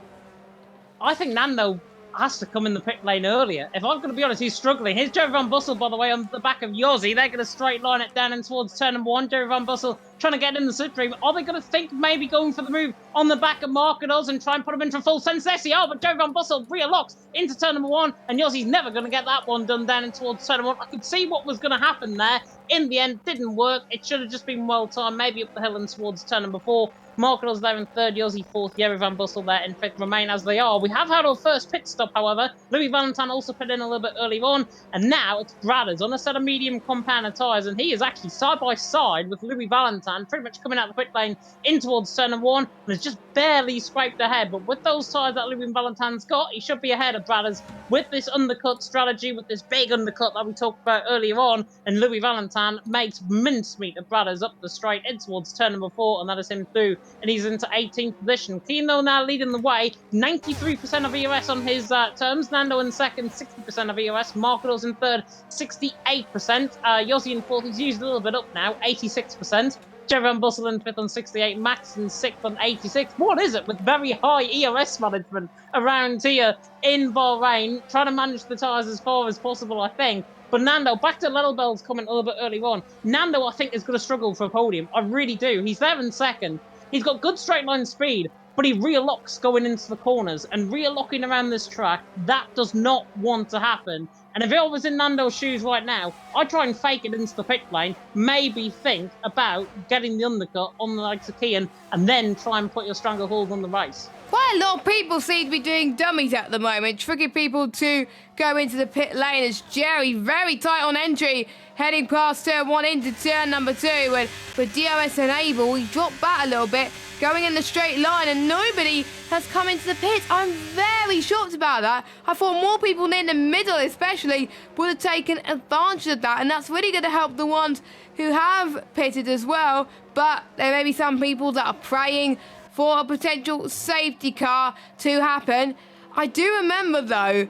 I think Nando has to come in the pit lane earlier. If I'm going to be honest, he's struggling. Here's Jerry Van Bussel, by the way, on the back of Yossi. They're going to straight line it down in towards turn number 1. Jerry Van Bussel trying to get in the slipstream. Are they going to think maybe going for the move on the back of Marquez and try and put him into full sense? Yes, they are, but Jerry Van Bussel rear locks into turn number 1, and Yossi's never going to get that one done down in towards turn number 1. I could see what was going to happen there. In the end, didn't work. It should have just been well timed, maybe up the hill and towards turn number 4. Marquez there in 3rd, Yossi 4th, Jerry Van Bussel there in 5th, remain as they are. We have had our first pit stop, however. Louis Valentin also put in a little bit early on, and now it's Bradders on a set of medium compound tyres, and he is actually side by side with Louis Valentin, pretty much coming out the pit lane in towards turn number 1, and has just barely scraped ahead. But with those tyres that Louis Valentin's got, he should be ahead of Bradders with this undercut strategy, with this big undercut that we talked about earlier on, and Louis Valentin makes mincemeat of Bradders up the straight in towards turn number 4, and that is him through, and he's into 18th position. Kino now leading the way, 93% of ERS on his terms. Nando in 2nd, 60% of ERS. Marquez in 3rd, 68%. Yossi in 4th, he's used a little bit up now, 86%. Jerry Van Bussel in 5th on 68, Max in 6th on 86. What is it with very high ERS management around here in Bahrain? Trying to manage the tyres as far as possible, I think. But Nando, back to Lelbel's comment a little bit earlier on, Nando, I think, is going to struggle for a podium. I really do. He's there in second. He's got good straight line speed, but he rear locks going into the corners. And rear locking around this track, that does not want to happen. And if I was in Nando's shoes right now, I'd try and fake it into the pit lane, maybe think about getting the undercut on the likes of Kian, and then try and put your stranglehold on the race.
Quite a lot of people seem to be doing dummies at the moment, tricking people to go into the pit lane as Jerry very tight on entry, heading past turn 1 into turn number 2. And with DRS enabled, he dropped back a little bit, going in the straight line, and nobody has come into the pits. I'm very shocked about that. I thought more people in the middle especially would have taken advantage of that, and that's really going to help the ones who have pitted as well. But there may be some people that are praying for a potential safety car to happen. I do remember though,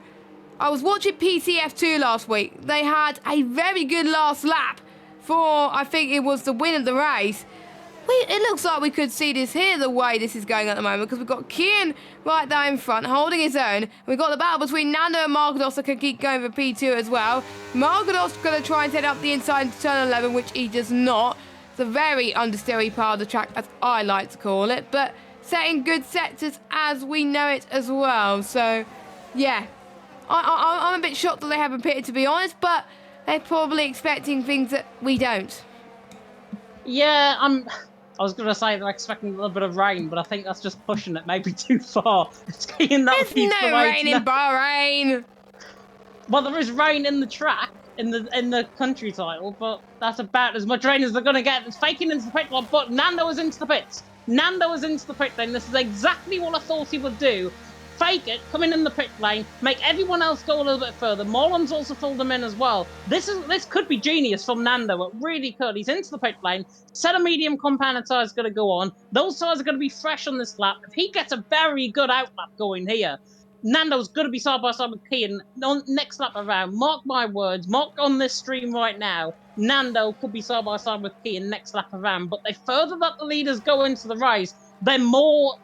I was watching PCF2 last week. They had a very good last lap for, I think it was the win of the race. It looks like we could see this here the way this is going at the moment, because we've got Kian right there in front holding his own. We've got the battle between Nando and Margados that can keep going for P2 as well. Margados going to try and set up the inside into turn 11, which he does not. It's a very understeery part of the track, as I like to call it, but setting good sectors as we know it as well. So, yeah, I'm a bit shocked that they haven't pitted, to be honest, but they're probably expecting things that we don't.
Yeah, I was going to say they're expecting a little bit of rain, but I think that's just pushing it maybe too far. There's
no rain in Bahrain.
Well, there is rain in the track, in the country title, but that's about as much rain as they're going to get. It's faking into the pit lane, but Nando is into the pits. Nando is into the pit lane. This is exactly what I thought he would do. Fake it, come in the pit lane, make everyone else go a little bit further. Moron's also filled them in as well. This could be genius from Nando. It really could. He's into the pit lane. Set of medium compounded tyres going to go on. Those tyres are going to be fresh on this lap. If he gets a very good outlap going here, Nando's going to be side by side with Kian next lap around. Mark my words. Mark on this stream right now. Nando could be side by side with Kian next lap around. But the further that the leaders go into the race, the more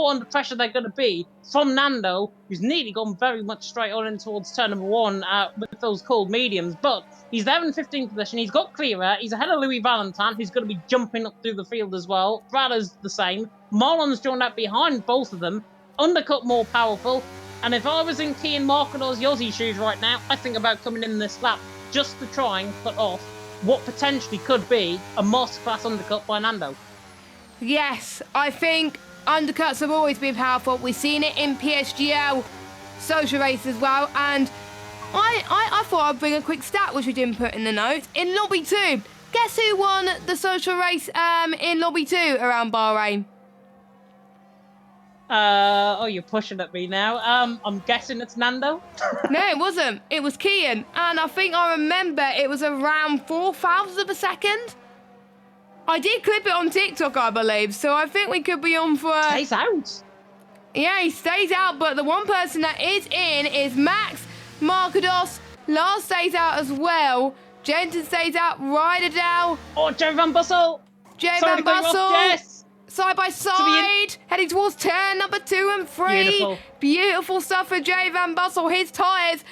under pressure they're going to be from Nando, who's nearly gone very much straight on in towards turn number 1 with those cold mediums. But he's there in 15th position. He's got clear air. He's ahead of Louis Valentin, who's going to be jumping up through the field as well. Brada's the same. Marlon's joined up behind both of them. Undercut more powerful. And if I was in Kian Markador's Yossi shoes right now, I think about coming in this lap just to try and cut off what potentially could be a masterclass undercut by Nando.
Yes, I think undercuts have always been powerful. We've seen it in PSGL social race as well. And I thought I'd bring a quick stat which we didn't put in the notes. In Lobby 2, guess who won the social race in Lobby 2 around Bahrain?
Oh, you're pushing at me now. I'm guessing it's Nando.
No, it wasn't. It was Kian. And I think I remember it was around 4,000 of a second. I did clip it on TikTok, I believe, so I think we could be on for...
Stays out.
Yeah, he stays out, but the one person that is in is Max Markados. Lars stays out as well. Jensen stays out. Ryder.
Oh, Jerry Van Bussel.
Jerry Van Bussel.
Yes.
Side by side, heading towards turn number 2 and 3. Beautiful stuff for Jerry Van Bussel. His tyres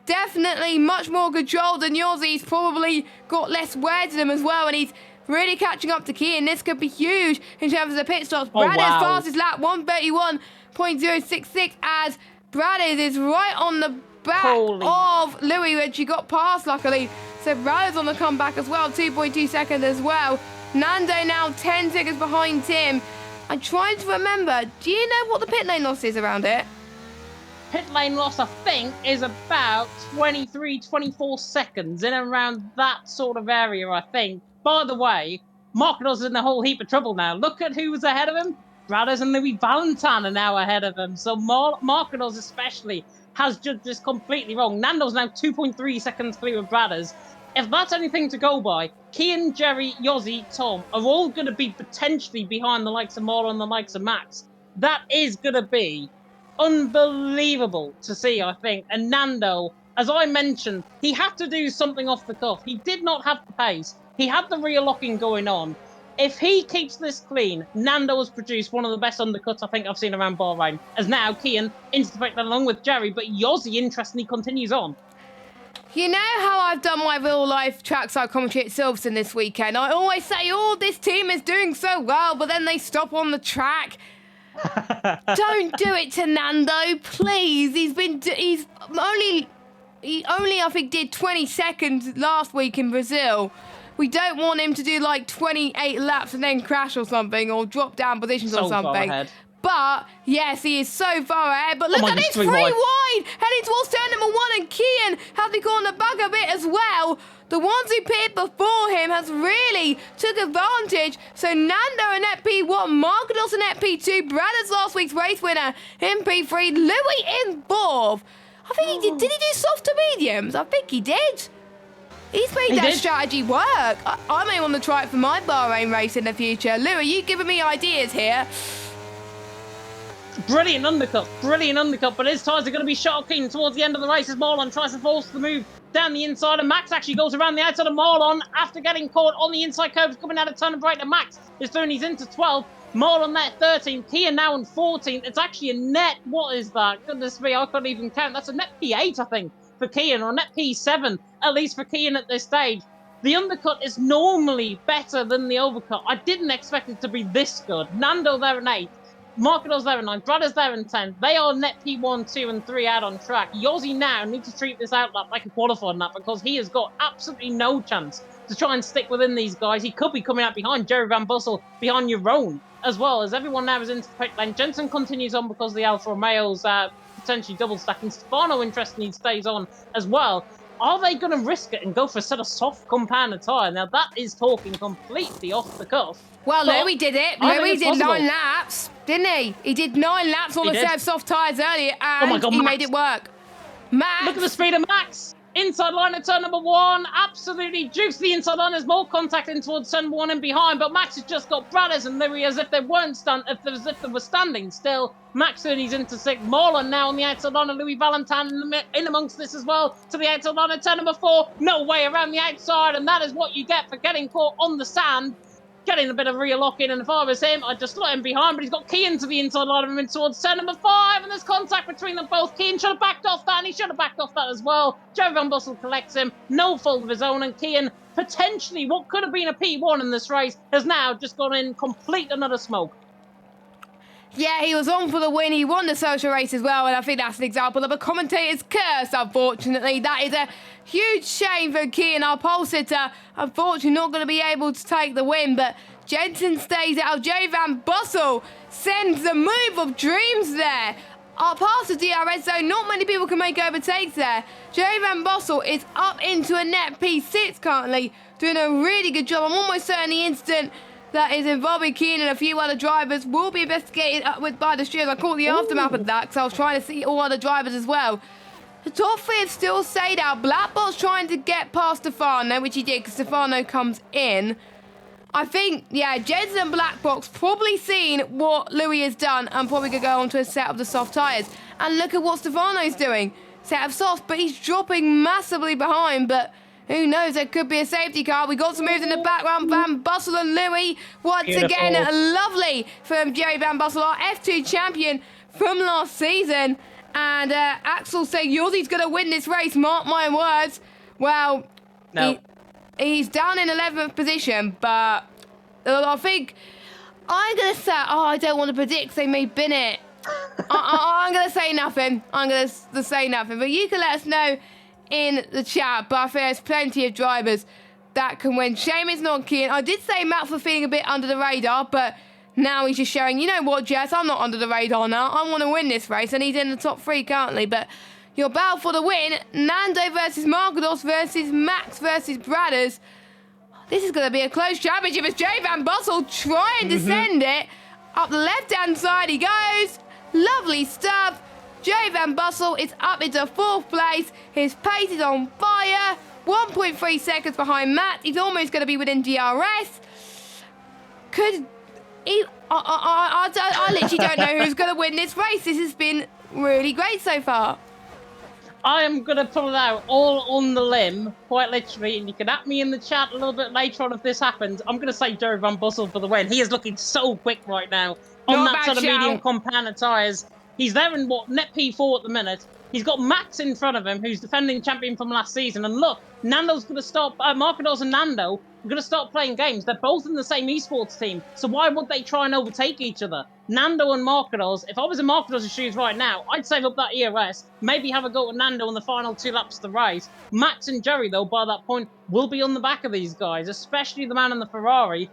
definitely much more controlled than yours. He's probably got less wear to them as well, and he's really catching up to Kian. This could be huge in terms of the pit stops. Brad's fastest lap, 1:31.066, as Brad is right on the back of Louis, which he got past, luckily. So Brad's on the comeback as well, 2.2 seconds as well. Nando now 10 seconds behind Tim. I'm trying to remember, do you know what the pit lane loss is around it?
Pit lane loss, I think, is about 23, 24 seconds, in and around that sort of area, I think. By the way, Markados is in a whole heap of trouble now. Look at who's ahead of him. Bradders and Louis Valentin are now ahead of him. So Markados especially has judged this completely wrong. Nando's now 2.3 seconds clear of Bradders. If that's anything to go by, Kian, Jerry, Yossi, Tom are all going to be potentially behind the likes of Mara and the likes of Max. That is going to be unbelievable to see, I think. And Nando, as I mentioned, he had to do something off the cuff. He did not have the pace. He had the rear locking going on. If he keeps this clean, Nando has produced one of the best undercuts I think I've seen around Bahrain. As now, Kian into the pit along with Jerry, but Yossi, interestingly, continues on.
You know how I've done my real-life trackside commentary at Silverstone this weekend? I always say, oh, this team is doing so well, but then they stop on the track. Don't do it to Nando, please. He only, I think, did 20 seconds last week in Brazil. We don't want him to do like 28 laps and then crash or something, or drop down positions or something.
Far ahead.
But, yes, he is so far ahead. But look at this, 3 wide. Heading towards turn number 1, and Kian has to go on the back a bit as well. The ones who pitted before him has really took advantage. So Nando in FP1, Markados in FP2, Bradders last week's race winner in P3, Louis in 4th. I think he did he do soft to mediums? I think he did. He's made that strategy work. I may want to try it for my Bahrain race in the future. Louis, you giving me ideas here.
Brilliant undercut, but his tyres are going to be shocking towards the end of the race as Marlon tries to force the move down the inside, and Max actually goes around the outside of Marlon after getting caught on the inside curves coming out of turn right, and Max is through and he's into 12th. Marlon there 13th, Kian now in 14th. It's actually a net, what is that? Goodness me, I couldn't even count. That's a net P8, I think, for Kian, or a net P7, at least for Kian at this stage. The undercut is normally better than the overcut. I didn't expect it to be this good. Nando there in 8th. Markados there in 9th, Brothers there in 10th. They are net P1, 2, and 3 out on track. Yossi now needs to treat this out like a qualifying lap because he has got absolutely no chance to try and stick within these guys. He could be coming out behind Jerry Van Bussel, behind Jeroen, as well as everyone now is into the pit lane. Jensen continues on because the Alfa Romeo's potentially double stacking. Stefano, interestingly, stays on as well. Are they going to risk it and go for a set of soft compound tyre? Now, that is talking completely off the cuff.
Well, Louis did it. Louis did 9 laps, didn't he? He did 9 laps on a set of soft tyres earlier, and he made it work. Max.
Look at the speed of Max. Inside line at turn number 1. Absolutely juiced the inside line. There's more contact in towards turn 1 and behind, but Max has just got Bradders and Louis as if they weren't as if they were standing still. Max Ernie's into 6th. Marlon now on the outside line of Louis Valentine in amongst this as well. To the outside line at turn number 4. No way around the outside, and that is what you get for getting caught on the sand. Getting a bit of rear lock in, and if I was him, I'd just let him behind, but he's got Kian to the inside line of him in towards turn number 5, and there's contact between them both. Kian should have backed off that, and he should have backed off that as well. Jerry Van Bussel collects him, no fault of his own, and Kian, potentially what could have been a P1 in this race, has now just gone in complete another smoke.
Yeah, he was on for the win. He won the social race as well, and I think that's an example of a commentator's curse, unfortunately. That is a huge shame for Kian, our pole sitter. Unfortunately, not going to be able to take the win, but Jensen stays out. Jerry Van Bussel sends the move of dreams there. Past the DRS zone, not many people can make overtakes there. Jerry Van Bussel is up into a net P6 currently, doing a really good job. I'm almost certain the incident that is involving Kian and a few other drivers will be investigated by the stewards. I caught the aftermath of that because I was trying to see all other drivers as well. The top 3 have still stayed out. Blackbox trying to get past Stefano, which he did because Stefano comes in. I think, yeah, Jensen and Blackbox probably seen what Louis has done and probably could go on to a set of the soft tyres. And look at what Stefano's doing. Set of soft, but he's dropping massively behind, but who knows, there could be a safety car. We got some moves in the background. Van Bussel and Louis. Once again, lovely from Jerry Van Bussel, our F2 champion from last season. And Axel saying, Yossi's going to win this race, mark my words. Well, no. He's down in 11th position, but I think I'm going to say, I don't want to predict, they may bin it. I'm going to say nothing. I'm going to say nothing. But you can let us know in the chat, but I think there's plenty of drivers that can win. Shame it's not Kian. I did say Max was feeling a bit under the radar, but now he's just showing, you know what, Jess, I'm not under the radar now. I want to win this race, and he's in the top 3 currently. But your battle for the win, Nando versus Markados versus Max versus Bradders. This is going to be a close championship as Jay Van Bussel trying to send it. Up the left-hand side he goes. Lovely stuff. Jerry Van Bussel is up into 4th place. His pace is on fire. 1.3 seconds behind Matt. He's almost going to be within DRS. Could he? I literally don't know who's going to win this race. This has been really great so far.
I am going to pull it out all on the limb, quite literally, and you can at me in the chat a little bit later on if this happens. I'm going to say Jerry Van Bussel for the win. He is looking so quick right now on that sort of medium compound tyres. He's there in, what, net P4 at the minute. He's got Max in front of him, who's defending champion from last season. And look, Nando's going to stop, Marcados and Nando are going to start playing games. They're both in the same esports team, so why would they try and overtake each other? Nando and Marcados, if I was in Marcados' shoes right now, I'd save up that ERS, maybe have a go at Nando in the final 2 laps of the race. Max and Jerry, though, by that point, will be on the back of these guys, especially the man in the Ferrari.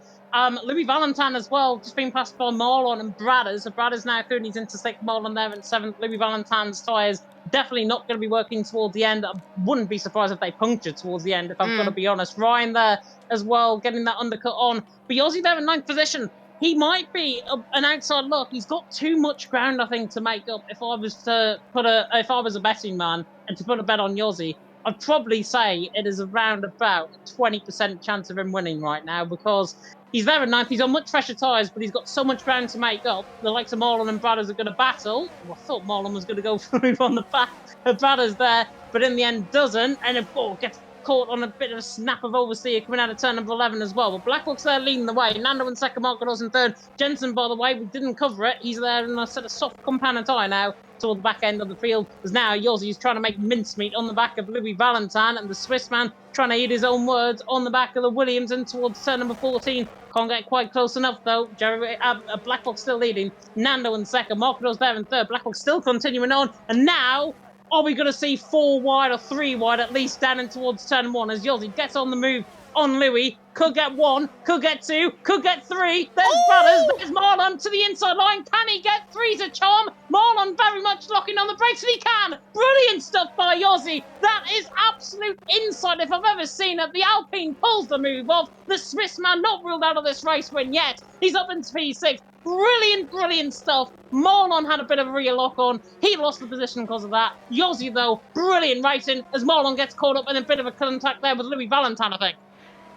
Louis Valentine as well, just being passed by Marlon and Bradders. So Bradders now third, he's into 6th, Marlon there in 7th. Louis Valentine's tyres definitely not going to be working towards the end. I wouldn't be surprised if they punctured towards the end, if I'm going to be honest. Ryan there as well, getting that undercut on. But Yossi there in 9th position. He might be an outside look. He's got too much ground, I think, to make up. If I was a betting man and to put a bet on Yossi, I'd probably say it is around about a 20% chance of him winning right now, because he's there at 9th. He's on much fresher tyres, but he's got so much ground to make up. The likes of Marlon and Bradders are going to battle. Well, I thought Marlon was going to go through on the back of Bradders there, but in the end doesn't. And gets caught on a bit of a snap of oversteer coming out of turn number 11 as well. But Blackbox there leading the way. Nando in 2nd, Marcados in 3rd. Jensen, by the way, we didn't cover it. He's there in a set of soft compound tyre now toward the back end of the field. As now Yossi's trying to make mincemeat on the back of Louis Valentine, and the Swiss man trying to eat his own words on the back of the Williams and towards turn number 14. Can't get quite close enough though. Blackbox still leading. Nando in 2nd, Marcados there in 3rd. Blackbox still continuing on, and now are we going to see 4 wide or 3 wide at least down in towards turn 1 as Yossi gets on the move on Louis? Could get 1, could get 2, could get 3. There's Brothers, there's Marlon to the inside line. Can he get 3's a charm? Marlon very much locking on the brakes, and he can. Brilliant stuff by Yossi. That is absolute insight if I've ever seen it. The Alpine pulls the move off. The Swiss man not ruled out of this race win yet. He's up into P6. Brilliant, brilliant stuff. Marlon had a bit of a rear lock on. He lost the position because of that. Yossi, though, brilliant racing as Marlon gets caught up in a bit of a contact there with Louis Valentine, I think.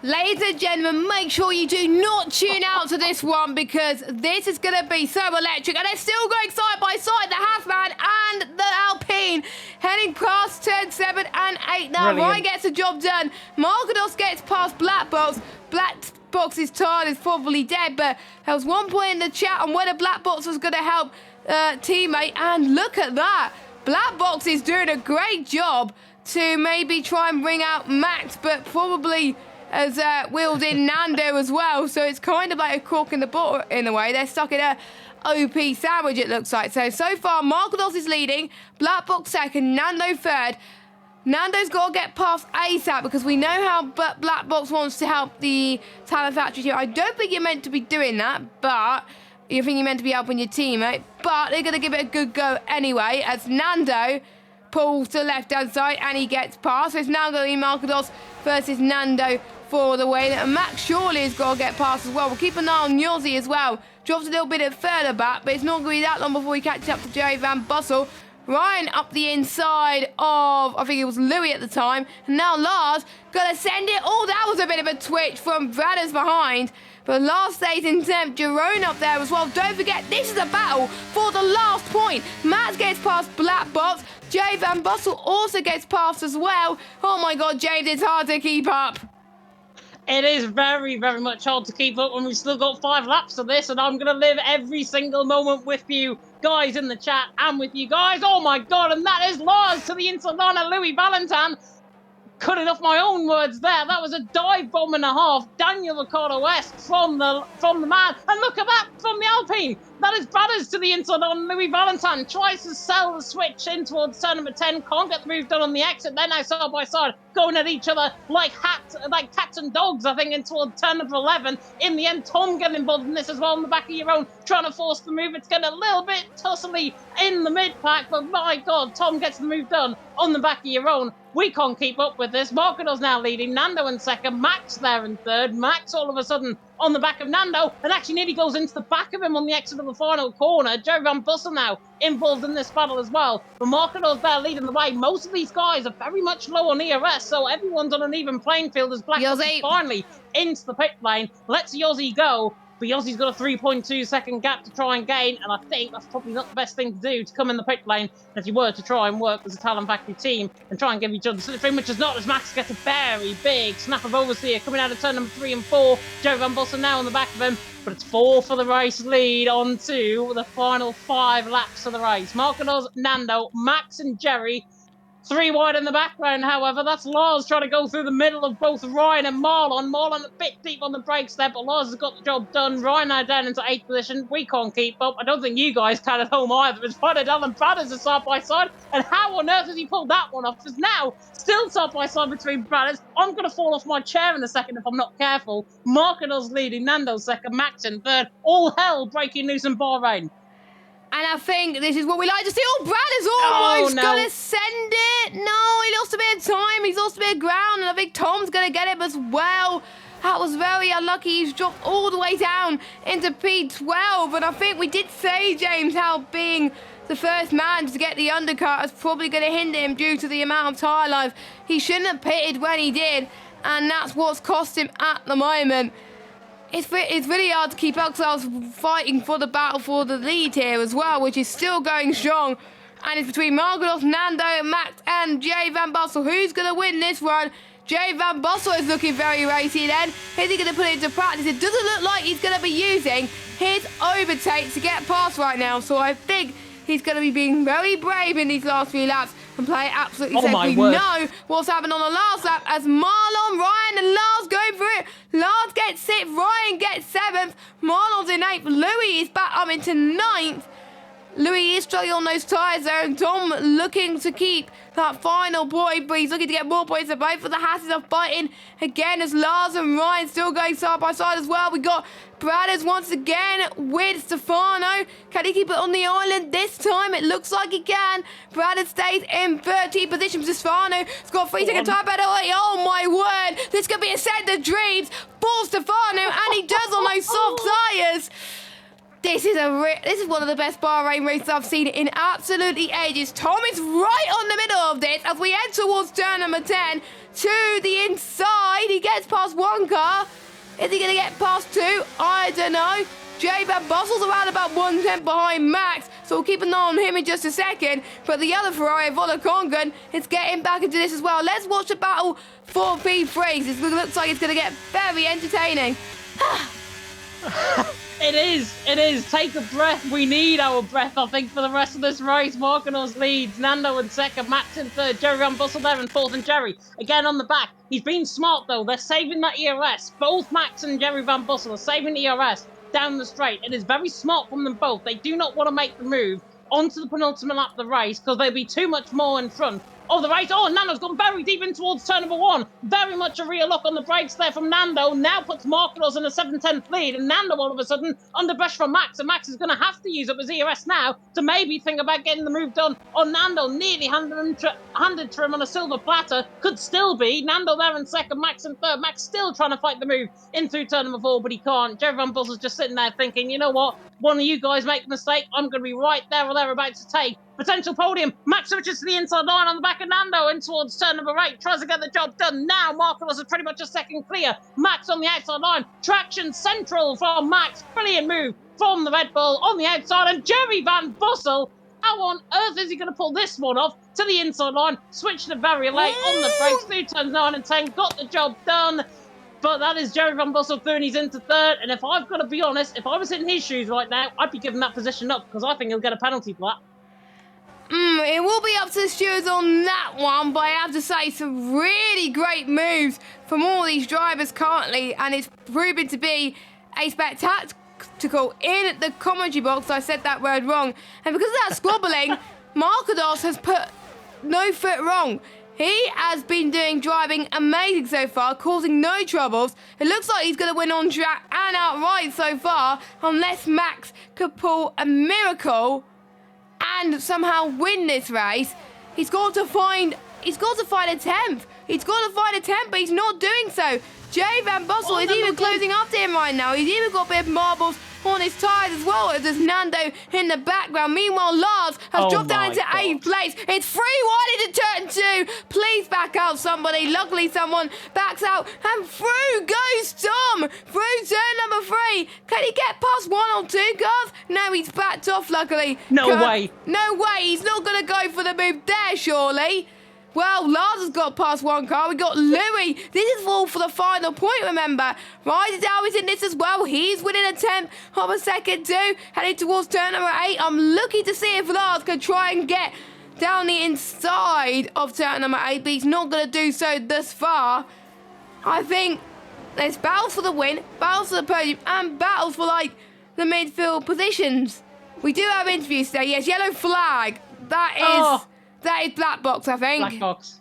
Ladies and gentlemen, make sure you do not tune out to this one, because this is going to be so electric. And they're still going side by side, the Halfman and the Alpine, heading past turn 7 and 8 now.
Brilliant.
Ryan gets the job done. Marcados gets past Blackbox. Blackbox's tire is probably dead, but there was one point in the chat on whether Blackbox was going to help teammate, and look at that. Blackbox is doing a great job to maybe try and bring out Max, but probably has wheeled in Nando as well, so it's kind of like a cork in the bottle in a way. They're stuck in a OP sandwich, it looks like. So far, Marcados is leading, Blackbox 2nd, Nando 3rd. Nando's got to get past ASAP, because we know how Blackbox wants to help the Talent Factory here. I don't think you're meant to be doing that, but you think you're meant to be helping your teammate. But they're going to give it a good go anyway, as Nando pulls to the left-hand side and he gets past. So it's now going to be Marcados versus Nando for the win. And Max surely has got to get past as well. We'll keep an eye on Yossi as well. Drops a little bit further back, but it's not going to be that long before he catches up to Jerry Van Bussel. Ryan up the inside of, I think it was Louis at the time. And now Lars going to send it. Oh, that was a bit of a twitch from Bradders behind. But Lars stays in 10th. Jerome up there as well. Don't forget, this is a battle for the last point. Matt gets past Blackbox. Jay Van Bussel also gets past as well. Oh my God, James, it's hard to keep up.
It is very, very much hard to keep up when we've still got 5 laps of this, and I'm going to live every single moment with you guys in the chat and with you guys. Oh my God, and that is Lars to the inside line of Louis Valentine. Cutting off my own words there. That was a dive bomb and a half. Daniel Ricciardo-esque from the man. And look at that from the Alpine. That is Bradders to the inside on Louis Valentine. Tries to sell the switch in towards turn number 10. Can't get the move done on the exit. They're now side by side, going at each other like cats and dogs, I think, in towards turn number 11. In the end, Tom getting involved in this as well on the back of your own, trying to force the move. It's getting a little bit tussly in the mid-pack, but my God, Tom gets the move done on the back of your own. We can't keep up with this. Marcados now leading. Nando in 2nd. Max there in 3rd. Max all of a sudden on the back of Nando, and actually nearly goes into the back of him on the exit of the final corner. Jerry Van Bussel now involved in this battle as well. But Marcados there leading the way. Most of these guys are very much low on ERS, so everyone's on an even playing field as Black is finally into the pit lane. Lets Yossi go. but Yossi's got a 3.2 second gap to try and gain, and I think that's probably not the best thing to do to come in the pit lane if you were to try and work as a Talon Factory team and try and give each other the slipstream, which is not, as Max gets a very big snap of Overseer coming out of turn number 3 and 4. Jerry Van Bossel now on the back of him, but it's 4 for the race lead on to the final 5 laps of the race. Marcados, Nando, Max and Jerry. 3 wide in the background, however. That's Lars trying to go through the middle of both Ryan and Marlon. Marlon a bit deep on the brake step, but Lars has got the job done. Ryan now down into 8th position. We can't keep up. I don't think you guys can at home either. It's Ryder and Brothers are side by side. And how on earth has he pulled that one off? Because now, still side by side between Brothers. I'm going to fall off my chair in a second if I'm not careful. Marcados leading, Nando second, Max in third. All hell breaking loose in Bahrain.
And I think this is what we like to see. Oh, Brad is almost going to send it. No, he lost a bit of time. He's lost a bit of ground. And I think Tom's going to get him as well. That was very unlucky. He's dropped all the way down into P12. And I think we did say, James, how being the first man to get the undercut is probably going to hinder him due to the amount of tyre life. He shouldn't have pitted when he did. And that's what's cost him at the moment. It's really hard to keep up because I was fighting for the battle for the lead here as well, which is still going strong. And it's between Margaros, Nando, Max and Jay Van Bossel. Who's going to win this run? Jay Van Bossel is looking very racy then. Is he going to put it into practice? It doesn't look like he's going to be using his overtake to get past right now. So I think he's going to be being very brave in these last few laps and play absolutely safe. We know what's happened on the last lap as Marlon, Ryan and Lars go for it. Lars gets 6th, Ryan gets 7th, Marlon's in 8th, Louis is back up into 9th. Louis is struggling on those tyres there, and Tom looking to keep that final point, but he's looking to get more points. So both of the Hasses are fighting again as Lars and Ryan still going side by side as well. We got Bradders once again with Stefano. Can he keep it on the island this time? It looks like he can. Bradders stays in 13th position. Stefano's got 3-second tyre penalty. Oh my word, this could be a set of dreams for Stefano, and he does on those soft tyres. This is one of the best Bahrain races I've seen in absolutely ages. Tom is right on the middle of this as we head towards turn number 10 to the inside. He gets past one car. Is he going to get past 2? I don't know. Jay Van Bossel's around about 1/10 behind Max, so we'll keep an eye on him in just a second. But the other Ferrari, Vola Kongan, is getting back into this as well. Let's watch the battle for P3s. This looks like it's going to get very entertaining.
It is. Take a breath. We need our breath, I think, for the rest of this race. Marcanos leads, Nando in 2nd, Max in 3rd, Jerry Van Bossel there in 4th, and Jerry again on the back. He's been smart, though. They're saving that ERS. Both Max and Jerry Van Bossel are saving the ERS down the straight. It is very smart from them both. They do not want to make the move onto the penultimate lap of the race because they'll be too much more in front of the race. Oh, Nando's gone very deep in towards turn number 1. Very much a rear lock on the brakes there from Nando. Now puts Marcados in a 7/10 lead, and Nando all of a sudden under pressure from Max, and Max is going to have to use up his ERS now to maybe think about getting the move done on Nando. Nearly handed to him on a silver platter. Could still be. Nando there in 2nd, Max in 3rd. Max still trying to fight the move in through turn number 4, but he can't. Jerry Van Bossel's just sitting there thinking, you know what? One of you guys make a mistake, I'm going to be right there or thereabouts to take potential podium. Max switches to the inside line on the back of Nando in towards turn number 8. Tries to get the job done. Now Marcados is pretty much a second clear. Max on the outside line. Traction central from Max. Brilliant move from the Red Bull on the outside. And Jerry Van Bossel, how on earth is he going to pull this one off to the inside line? Switched it very late on the brakes through turns 9 and 10. Got the job done. But that is Jerry Van Bossel through, and he's into 3rd. And if I've got to be honest, if I was in his shoes right now, I'd be giving that position up because I think he'll get a penalty for that.
It will be up to the stewards on that one, but I have to say some really great moves from all these drivers currently, and it's proving to be a spectacle in the commentary box. I said that word wrong. And because of that squabbling, Marcados has put no foot wrong. He has been doing driving amazing so far, causing no troubles. It looks like he's going to win on track and outright so far, unless Max could pull a miracle and somehow win this race. He's got to find a 10th. He's got to find a 10th, but he's not doing so. Jay Van Bossel is even closing up to him right now. He's even got a bit of marbles on his tyres as well as there's Nando in the background. Meanwhile, Lars has dropped down into 8th place. It's 3 wide into turn 2. Please back out somebody. Luckily, someone backs out and through goes Tom. Through turn number 3. Can he get past 1 or 2 cars? No, he's backed off, luckily.
No way.
No way. He's not going to go for the move there, surely. Well, Lars has got past 1 car. We got Louis. This is all for the final point, remember. Ryderdow is in this as well. He's winning a 10th of a second too. Heading towards turn number 8. I'm looking to see if Lars can try and get down the inside of turn number 8, but he's not going to do so thus far. I think there's battles for the win, battles for the podium, and battles for, like, the midfield positions. We do have interviews today. Yes, yellow flag. That is Black Box, I think.
Black Box.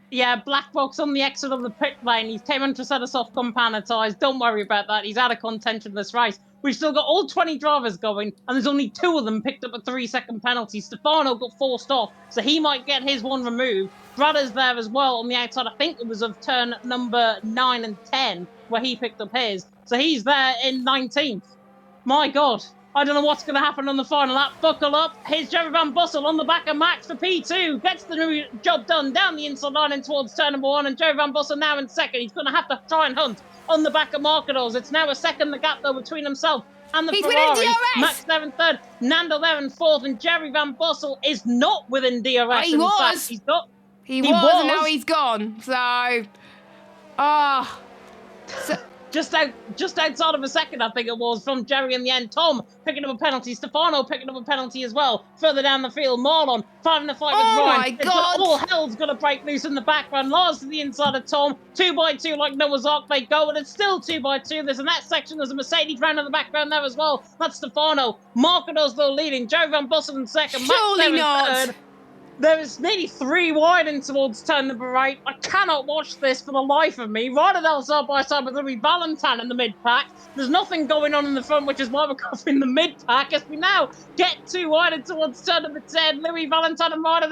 Yeah, Black Box on the exit of the pit lane. He came in to set us off compound tyres. Don't worry about that. He's out of contention this race. We've still got all 20 drivers going, and there's only 2 of them picked up a 3-second penalty. Stefano got forced off, so he might get his one removed. Brada's there as well on the outside. I think it was of turn number 9 and 10 where he picked up his. So he's there in 19th. My God. I don't know what's going to happen on the final lap. Buckle up. Here's Jerry Van Bussel on the back of Max for P2. Gets the job done down the inside line and towards turn number 1. And Jerry Van Bussel now in second. He's going to have to try and hunt on the back of Marcados. It's now a second, the gap, though, between himself and the Ferrari. Max there in third. Nando there in fourth. And Jerry Van Bussel is not within DRS.
He was.
Fact,
he was, and now he's gone. So,
Just outside of a second, I think it was, from Jerry in the end. Tom picking up a penalty. Stefano picking up a penalty as well. Further down the field, Marlon 5 in the fight with Ryan.
My God.
All hell's going to break loose in the background. Lars to the inside of Tom. 2x2 like Noah's Ark they go, and it's still 2x2. There's in that section, there's a Mercedes round in the background there as well. That's Stefano. Marcados though leading. Jerry Van Bussel in second.
Surely
Max
not.
third. There is nearly 3 wide in towards turn number 8. I cannot watch this for the life of me. Ryder side by side with Louis Valentine in the mid-pack. There's nothing going on in the front, which is why we're covering the mid-pack as we now get 2 wide in towards turn number 10. Louis Valentine and Ryder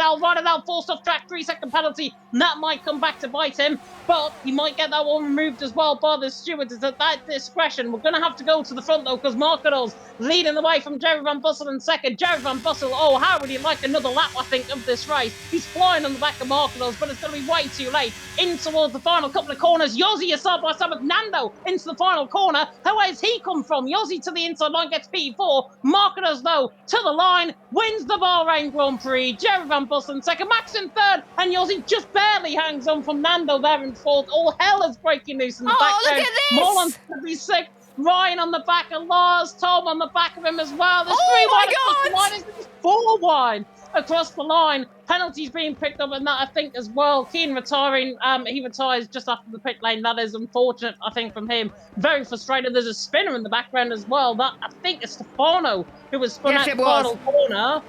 forced off track, 3-second penalty. And that might come back to bite him, but he might get that one removed as well by the stewards. It's at that discretion. We're going to have to go to the front, though, because Marcados leading the way from Jerry Van Bussel in second. Jerry Van Bussel, oh, how would he like another lap, I think, of this race? He's flying on the back of Marcados, but it's going to be way too late. In towards the final couple of corners. Yossi is side by side with Nando into the final corner. Where has he come from? Yossi to the inside line gets P4. Marcados, though, to the line, wins the Bahrain Grand Prix. Jerry Van Bussel in second, Max in third, and Yossi just barely hangs on from Nando there in fourth. All hell is breaking loose in the background.
Look at this!
Marlon's going to be sixth. Ryan on the back of Lars, Tom on the back of him as well. There's 3 wide across the line. There's 4 wide across the line. Penalties being picked up, and that I think as well. Keane retiring. He retires just after the pit lane. That is unfortunate, I think, from him. Very frustrated. There's a spinner in the background as well. That I think is Stefano who was spun out the final corner.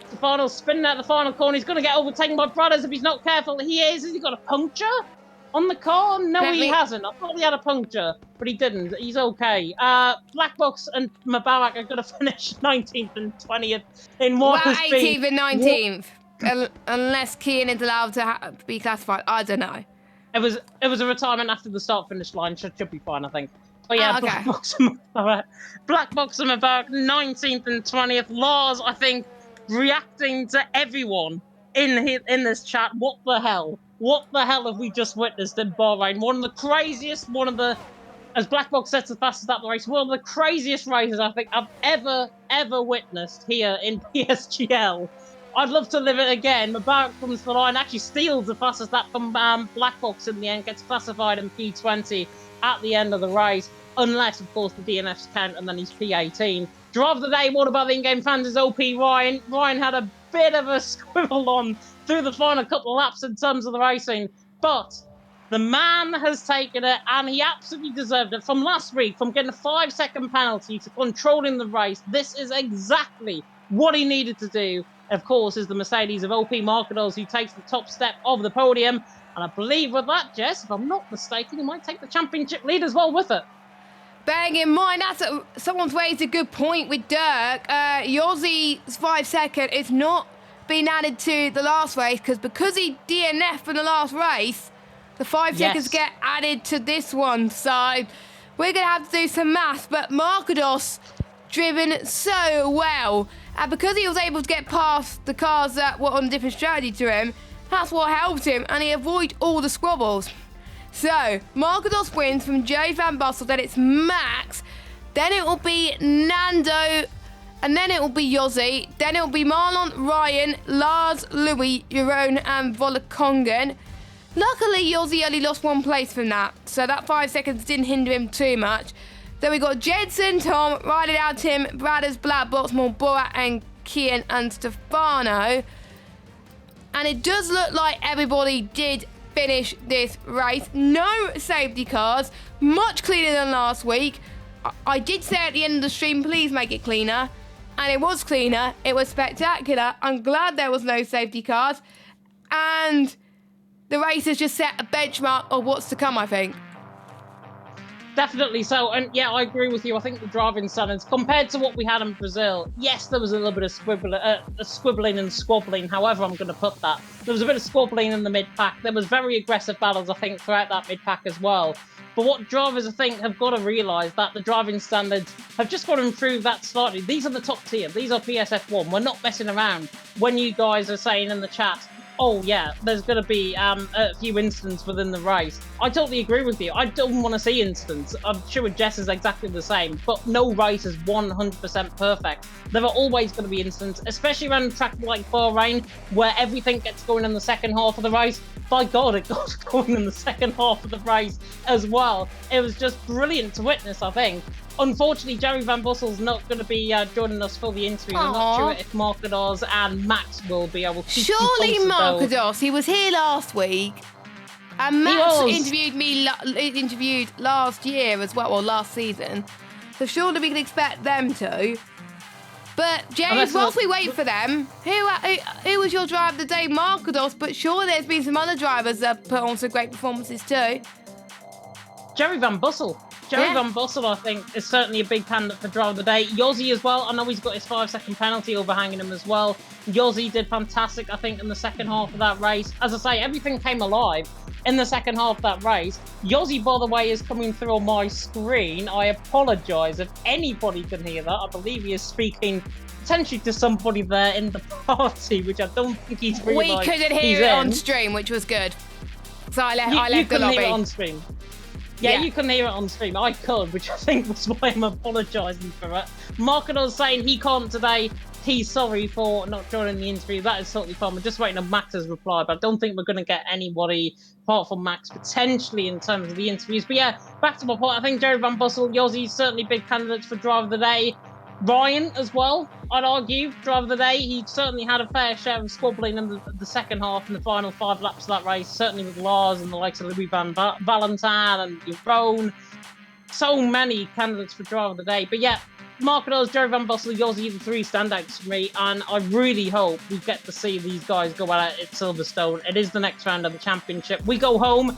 Stefano's spinning out the final corner. He's going to get overtaken by Brothers if he's not careful. He is. Has he got a puncture on the car? No, he hasn't. I thought he had a puncture, but he didn't. He's okay. Black Box and Mubarak are going to finish 19th and 20th in what has been
18th and 19th. Unless Keane is allowed to be classified. I don't know.
It was a retirement after the start-finish line. Should be fine, I think. But yeah,
okay.
Black Box and Mubarak 19th and 20th. Lars, I think, reacting to everyone in this chat. What the hell? What the hell have we just witnessed in Bahrain? One of the craziest, as Black Box said, the fastest lap of the race, one of the craziest races I think I've ever witnessed here in PSGL. I'd love to live it again. Mubarak comes to the line, actually steals the fastest lap from Black Box in the end, gets classified in P20 at the end of the race, unless, of course, the DNFs count, and then he's P18. Driver of the day, what about the in-game fans, is OP Ryan. Ryan had a bit of a squibble on through the final couple of laps in terms of the racing, but the man has taken it, and he absolutely deserved it. From last week, from getting a 5-second penalty to controlling the race, this is exactly what he needed to do. Of course, is the Mercedes of OP Marcados, who takes the top step of the podium. And I believe with that, Jess, if I'm not mistaken, he might take the championship lead as well with it.
Bearing in mind, someone's raised a good point with Dirk. Yossi's 5-second is not been added to the last race because he DNF'd in the last race, the 5 seconds get added to this one. So we're going to have to do some maths, but Markados driven so well. And because he was able to get past the cars that were on different strategy to him, that's what helped him, and he avoided all the squabbles. So, Markados wins from Joe Van Bussel, then it's Max, then it will be Nando, and then it will be Yossi, then it will be Marlon, Ryan, Lars, Louis, Jeroen, and Volakongen. Luckily, Yossi only lost 1 place from that, so that 5 seconds didn't hinder him too much. Then we got Jedson, Tom, Ryder Out, Tim, Bradders, Black, Boxmore, Borat, and Kian, and Stefano. And it does look like everybody did finish this race. No safety cars, much cleaner than last week. I did say at the end of the stream, please make it cleaner. And it was cleaner. It was spectacular. I'm glad there was no safety cars. And the race has just set a benchmark of what's to come, I think.
Definitely so, and yeah, I agree with you. I think the driving standards, compared to what we had in Brazil, yes, there was a little bit of squibbling and squabbling, however I'm going to put that. There was a bit of squabbling in the mid-pack. There was very aggressive battles, I think, throughout that mid-pack as well. But what drivers, I think, have got to realise that the driving standards have just got to improve that slightly. These are the top tier. These are PSF1. We're not messing around when you guys are saying in the chat, oh yeah, there's going to be a few incidents within the race. I totally agree with you. I don't want to see incidents. I'm sure Jess is exactly the same, but no race is 100% perfect. There are always going to be incidents, especially around a track like Bahrain, where everything gets going in the second half of the race. By God, it got going in the second half of the race as well. It was just brilliant to witness, I think. Unfortunately, Jerry Van Bussel's not going to be joining us for the interview. I'm not sure if Markados and Max will be able to keep
Surely Markados, he was here last week. And Max interviewed last year as well, or last season. So surely we can expect them to. But James, whilst we wait for them, who was your driver of the day? Markados, but sure there's been some other drivers that put on some great performances too.
Jerry Van Bussel. Jerry Van Bussel, I think, is certainly a big candidate for driver of the day. Yossi as well. I know he's got his 5-second penalty overhanging him as well. Yossi did fantastic, I think, in the second half of that race. As I say, everything came alive in the second half of that race. Yossi, by the way, is coming through on my screen. I apologise if anybody can hear that. I believe he is speaking potentially to somebody there in the party, which I don't think he's realised.
We couldn't hear it on stream, which was good. So I left the lobby.
You couldn't hear it on stream. Yeah, you couldn't hear it on stream. I could, which I think was why I'm apologising for it. Markados saying he can't today. He's sorry for not joining the interview. That is totally fine. We're just waiting on Max's reply, but I don't think we're going to get anybody apart from Max potentially in terms of the interviews. But yeah, back to my point. I think Jerry Van Bussel, Yossi, certainly big candidates for driver of the day. Ryan as well, I'd argue, driver of the day. He certainly had a fair share of squabbling in the second half in the final 5 laps of that race, certainly with Lars and the likes of Louis Van Valentine and Jeroen. So many candidates for driver of the day. But yeah, Markados, Jerry Van Bussel, Yossi, the 3 standouts for me, and I really hope we get to see these guys go at it at Silverstone. It is the next round of the championship. We go home.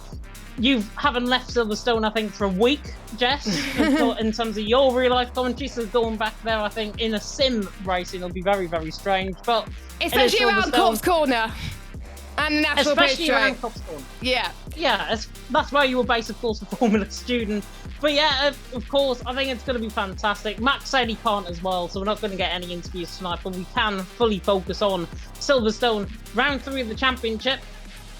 You haven't left Silverstone, I think, for a week, Jess, in terms of your real-life commentary. So going back there, I think, in a sim racing, it'll be very, very strange. But
especially around Cops Corner and the National
Especially around Cops Corner.
Yeah.
Yeah, that's where you were based, of course, for Formula Student. But yeah, of course, I think it's going to be fantastic. Max said he can't as well, so we're not going to get any interviews tonight. But we can fully focus on Silverstone, round 3 of the championship.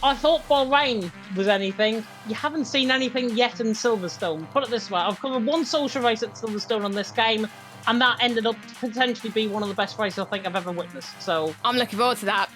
I thought Bahrain was anything. You haven't seen anything yet in Silverstone. Put it this way, I've covered 1 social race at Silverstone on this game, and that ended up to potentially be one of the best races I think I've ever witnessed. So
I'm looking forward to that.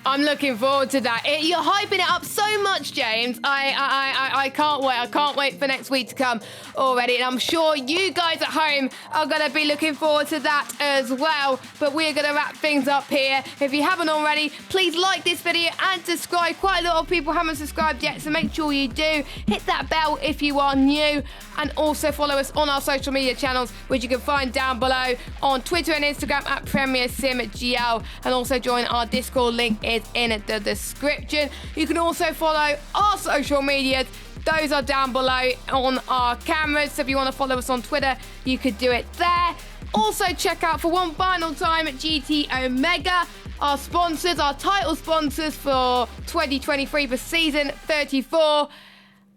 You're hyping it up so much, James. I can't wait. I can't wait for next week to come already. And I'm sure you guys at home are going to be looking forward to that as well. But we're going to wrap things up here. If you haven't already, please like this video and subscribe. Quite a lot of people haven't subscribed yet, so make sure you do. Hit that bell if you are new. And also follow us on our social media channels, which you can find down below on Twitter and Instagram at PremierSimGL, and also join our Discord. Link is in the description. You can also follow our social medias. Those are down below on our cameras. So if you want to follow us on Twitter, you could do it there. Also check out for one final time GT Omega, our sponsors, our title sponsors for 2023 for season 34.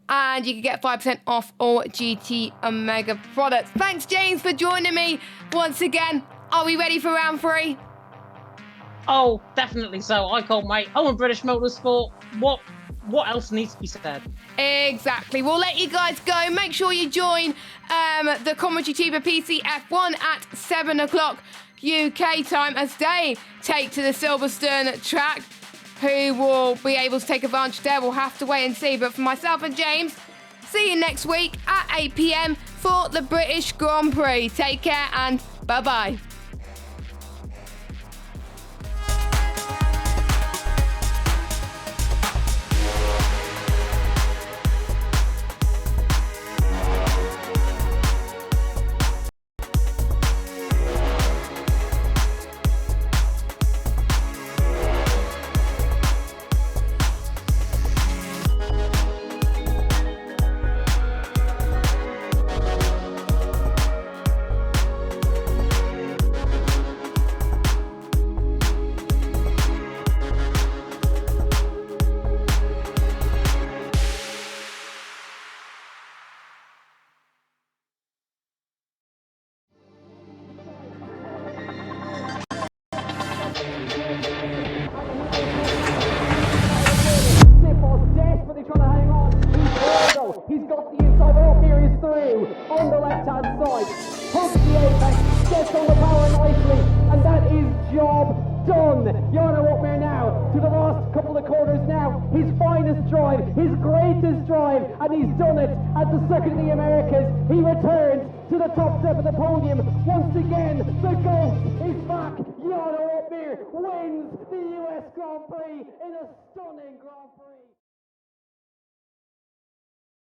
and you can get 5% off all GT Omega products. Thanks, James, for joining me once again. Are we ready for round 3?
Oh, definitely so. I can't wait. Oh, and British Motorsport. What else needs to be said?
Exactly. We'll let you guys go. Make sure you join the commentary team of PC F1 at 7 o'clock UK time as they take to the Silverstone track. Who will be able to take advantage there? We'll have to wait and see. But for myself and James, see you next week at 8 PM for the British Grand Prix. Take care and bye-bye.
He's got the inside, all here is through, on the left-hand side, hooks the apex, gets on the power nicely, and that is job done. Jarno Opmeer now, to the last couple of corners now, his finest drive, his greatest drive, and he's done it at the Circuit of the Americas. He returns to the top step of the podium. Once again, the GOAT is back. Jarno Opmeer wins the US Grand Prix in a stunning Grand Prix.